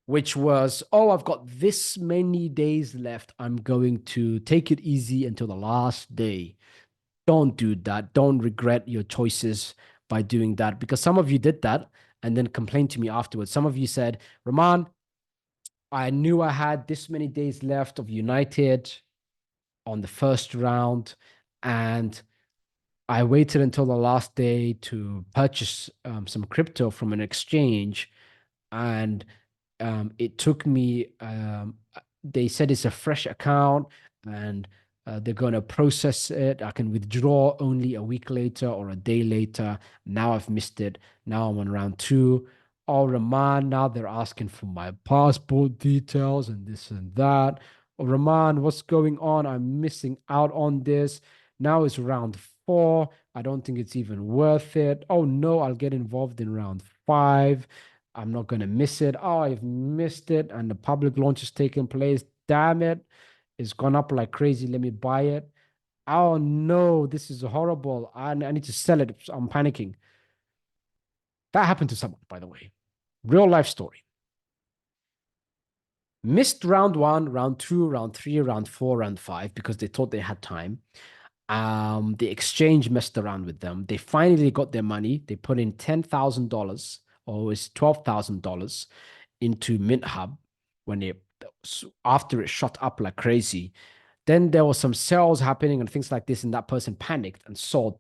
A: which was, oh, I've got this many days left. I'm going to take it easy until the last day. Don't do that. Don't regret your choices by doing that, because some of you did that and then complained to me afterwards. Some of you said, Rahman, I knew I had this many days left of United on the first round, and I waited until the last day to purchase some crypto from an exchange, and it took me. They said it's a fresh account, and they're going to process it. I can withdraw only a week later or a day later. Now I've missed it. Now I'm on round two. Oh, Rahman, now they're asking for my passport details and this and that. Oh, Rahman, what's going on? I'm missing out on this. Now it's round four. I don't think it's even worth it. Oh, no, I'll get involved in round five. I'm not going to miss it. Oh, I've missed it. And the public launch is taking place. Damn it. It's gone up like crazy. Let me buy it. Oh, no, this is horrible. I need to sell it. I'm panicking. That happened to someone, by the way. Real life story. Missed round one, round two, round three, round four, round five because they thought they had time. The exchange messed around with them. They finally got their money. They put in $10,000 or it's $12,000 into MintHub when it after it shot up like crazy. Then there was some sales happening and things like this, and that person panicked and sold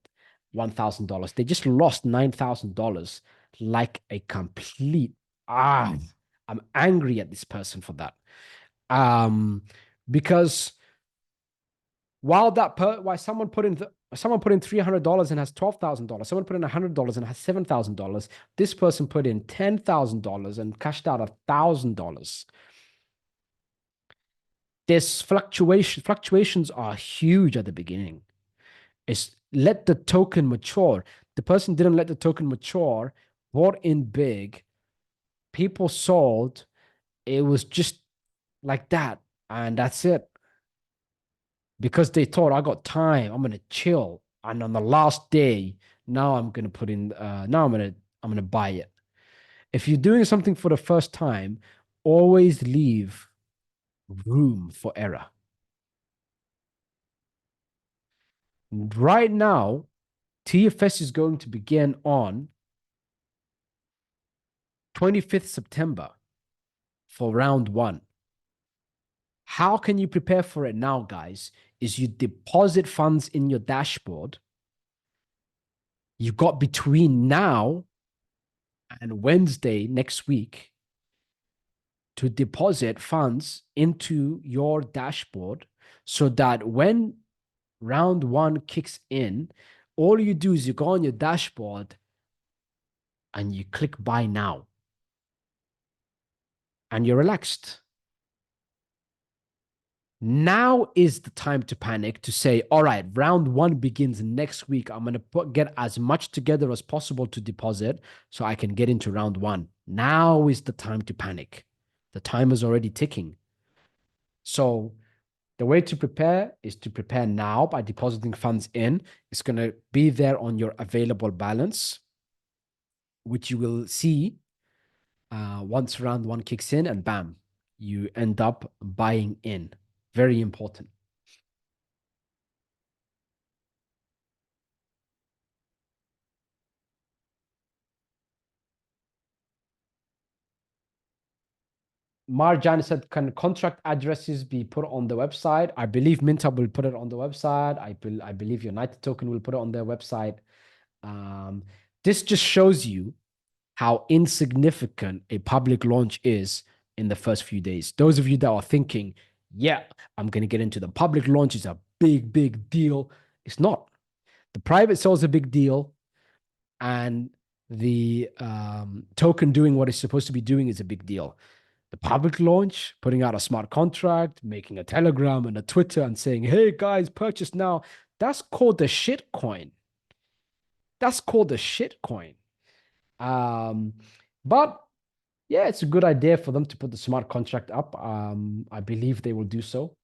A: $1,000. They just lost $9,000 like a complete I'm angry at this person for that. Um, because why someone put in $300 and has $12,000, someone put in $100 and has $7,000. This person put in $10,000 and cashed out $1,000. This fluctuations are huge at the beginning. It's let the token mature. The person didn't let the token mature, bought in big, people sold. It was just like that, and that's it. Because they thought I got time, I'm gonna chill. And on the last day, now I'm gonna put in now I'm gonna buy it. If you're doing something for the first time, always leave room for error. Right now, TFS is going to begin on 25th September for round one. How can you prepare for it now, guys? Is you deposit funds in your dashboard. You got between now and Wednesday next week to deposit funds into your dashboard so that when round one kicks in, all you do is you go on your dashboard and you click buy now and you're relaxed. Now is the time to panic, to say, all right, round one begins next week. I'm going to get as much together as possible to deposit so I can get into round one. Now is the time to panic. The time is already ticking. So the way to prepare is to prepare now by depositing funds in. It's going to be there on your available balance, which you will see once round one kicks in, and bam, you end up buying in. Very important. Marjan said, can contract addresses be put on the website? I believe MintHub will put it on the website. I believe United Token will put it on their website. Um, this just shows you how insignificant a public launch is in the first few days. Those of you that are thinking, yeah, I'm going to get into the public launch, is a big, big deal. It's not. The private sale is a big deal, and the token doing what it's supposed to be doing is a big deal. The public launch, putting out a smart contract, making a Telegram and a Twitter and saying, hey guys, purchase now. That's called the shit coin. That's called the shit coin. Um, but yeah, it's a good idea for them to put the smart contract up. I believe they will do so.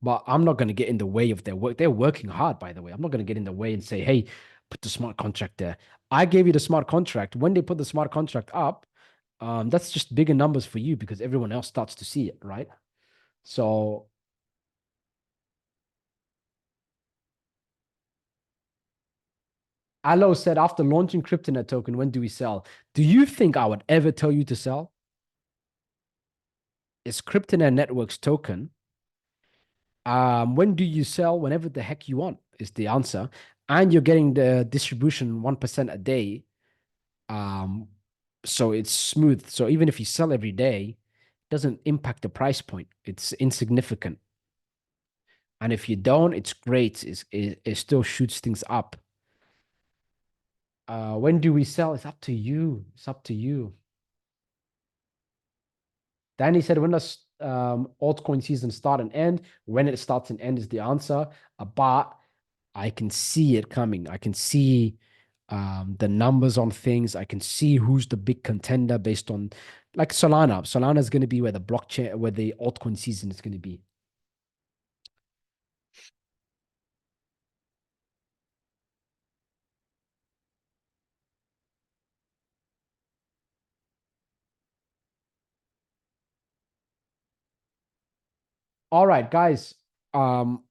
A: But I'm not going to get in the way of their work. They're working hard, by the way. I'm not going to get in the way and say, hey, put the smart contract there. I gave you the smart contract. When they put the smart contract up, that's just bigger numbers for you because everyone else starts to see it, right? So Alo said, after launching Kryptonet token, when do we sell? Do you think I would ever tell you to sell? It's Kryptonet Network's token. When do you sell? Whenever the heck you want is the answer. And you're getting the distribution 1% a day. Um, so it's smooth. So even if you sell every day, it doesn't impact the price point. It's insignificant. And if you don't, it's great. It still shoots things up. When do we sell? It's up to you. It's up to you. Danny said, when does altcoin season start and end? When it starts and end is the answer. But I can see it coming. I can see the numbers on things. I can see who's the big contender based on like Solana. Solana is going to be where the blockchain, where the altcoin season is going to be. All right, guys. Um,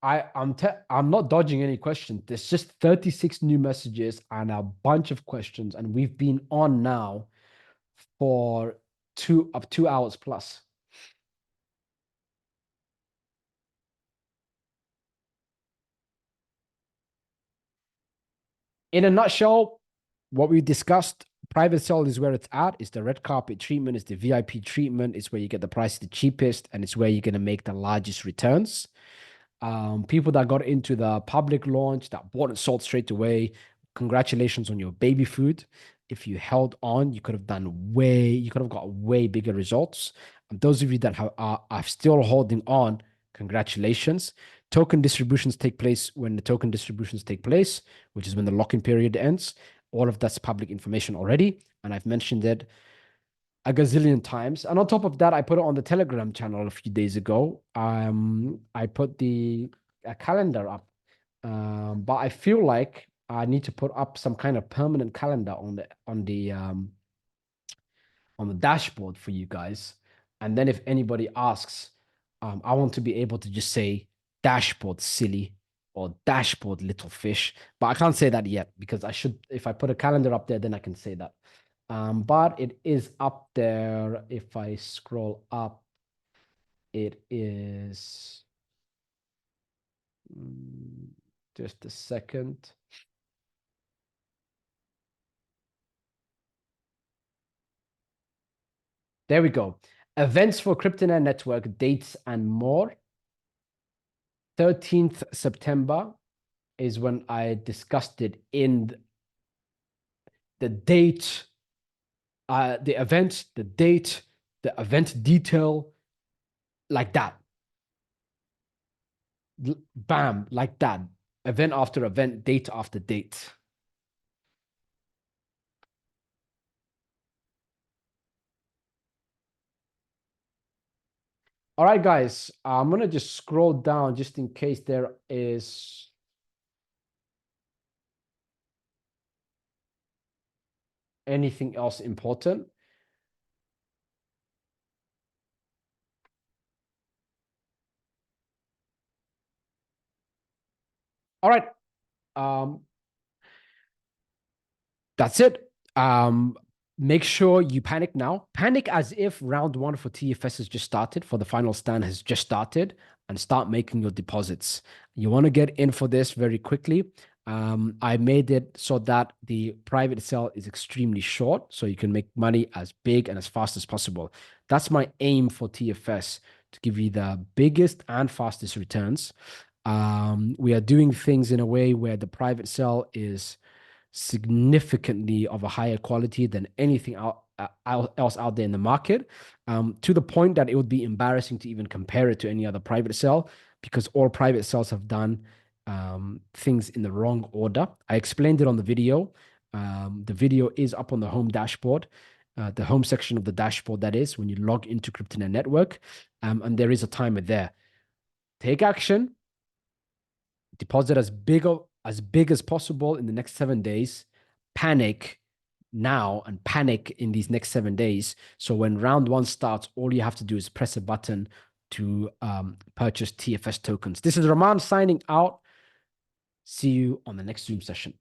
A: I'm not dodging any questions. There's just 36 new messages and a bunch of questions, and we've been on now for 2 hours plus. In a nutshell, what we discussed, private sale is where it's at. It's the red carpet treatment, it's the VIP treatment, it's where you get the price the cheapest, and it's where you're going to make the largest returns. People that got into the public launch that bought and sold straight away, congratulations on your baby food. If you held on, you could have got way bigger results. And those of you that are still holding on, congratulations. Token distributions take place when the token distributions take place, which is when the lock-in period ends. All of that's public information already. And I've mentioned it a gazillion times. And on top of that, I put it on the Telegram channel a few days ago. I put the a calendar up, but I feel like I need to put up some kind of permanent calendar on the dashboard for you guys. And then if anybody asks, I want to be able to just say dashboard silly or dashboard little fish. But I can't say that yet because I should, if I put a calendar up there, then I can say that. But it is up there. If I scroll up, it is mm, just a second. There we go. Events for Kryptonet Network, dates and more. 13th September is when I discussed it in the date, the event, the event detail, like that. Bam, like that. Event after event, date after date. All right, guys, I'm gonna just scroll down just in case there is anything else important. All right. Um, That's it. Make sure you panic now. Panic as if round one for TFS has just started, for the final stand has just started, and start making your deposits. You want to get in for this very quickly. I made it so that the private sale is extremely short, so you can make money as big and as fast as possible. That's my aim for TFS, to give you the biggest and fastest returns. We are doing things in a way where the private sale is significantly of a higher quality than anything else out there in the market, to the point that it would be embarrassing to even compare it to any other private sale because all private sales have done things in the wrong order. I explained it on the video. The video is up on the home dashboard, the home section of the dashboard, that is, when you log into CryptoNet Network. And there is a timer there. Take action, deposit as big as possible in the next 7 days, panic now and panic in these next 7 days. So when round one starts, all you have to do is press a button to purchase TFS tokens. This is Rahman signing out. See you on the next Zoom session.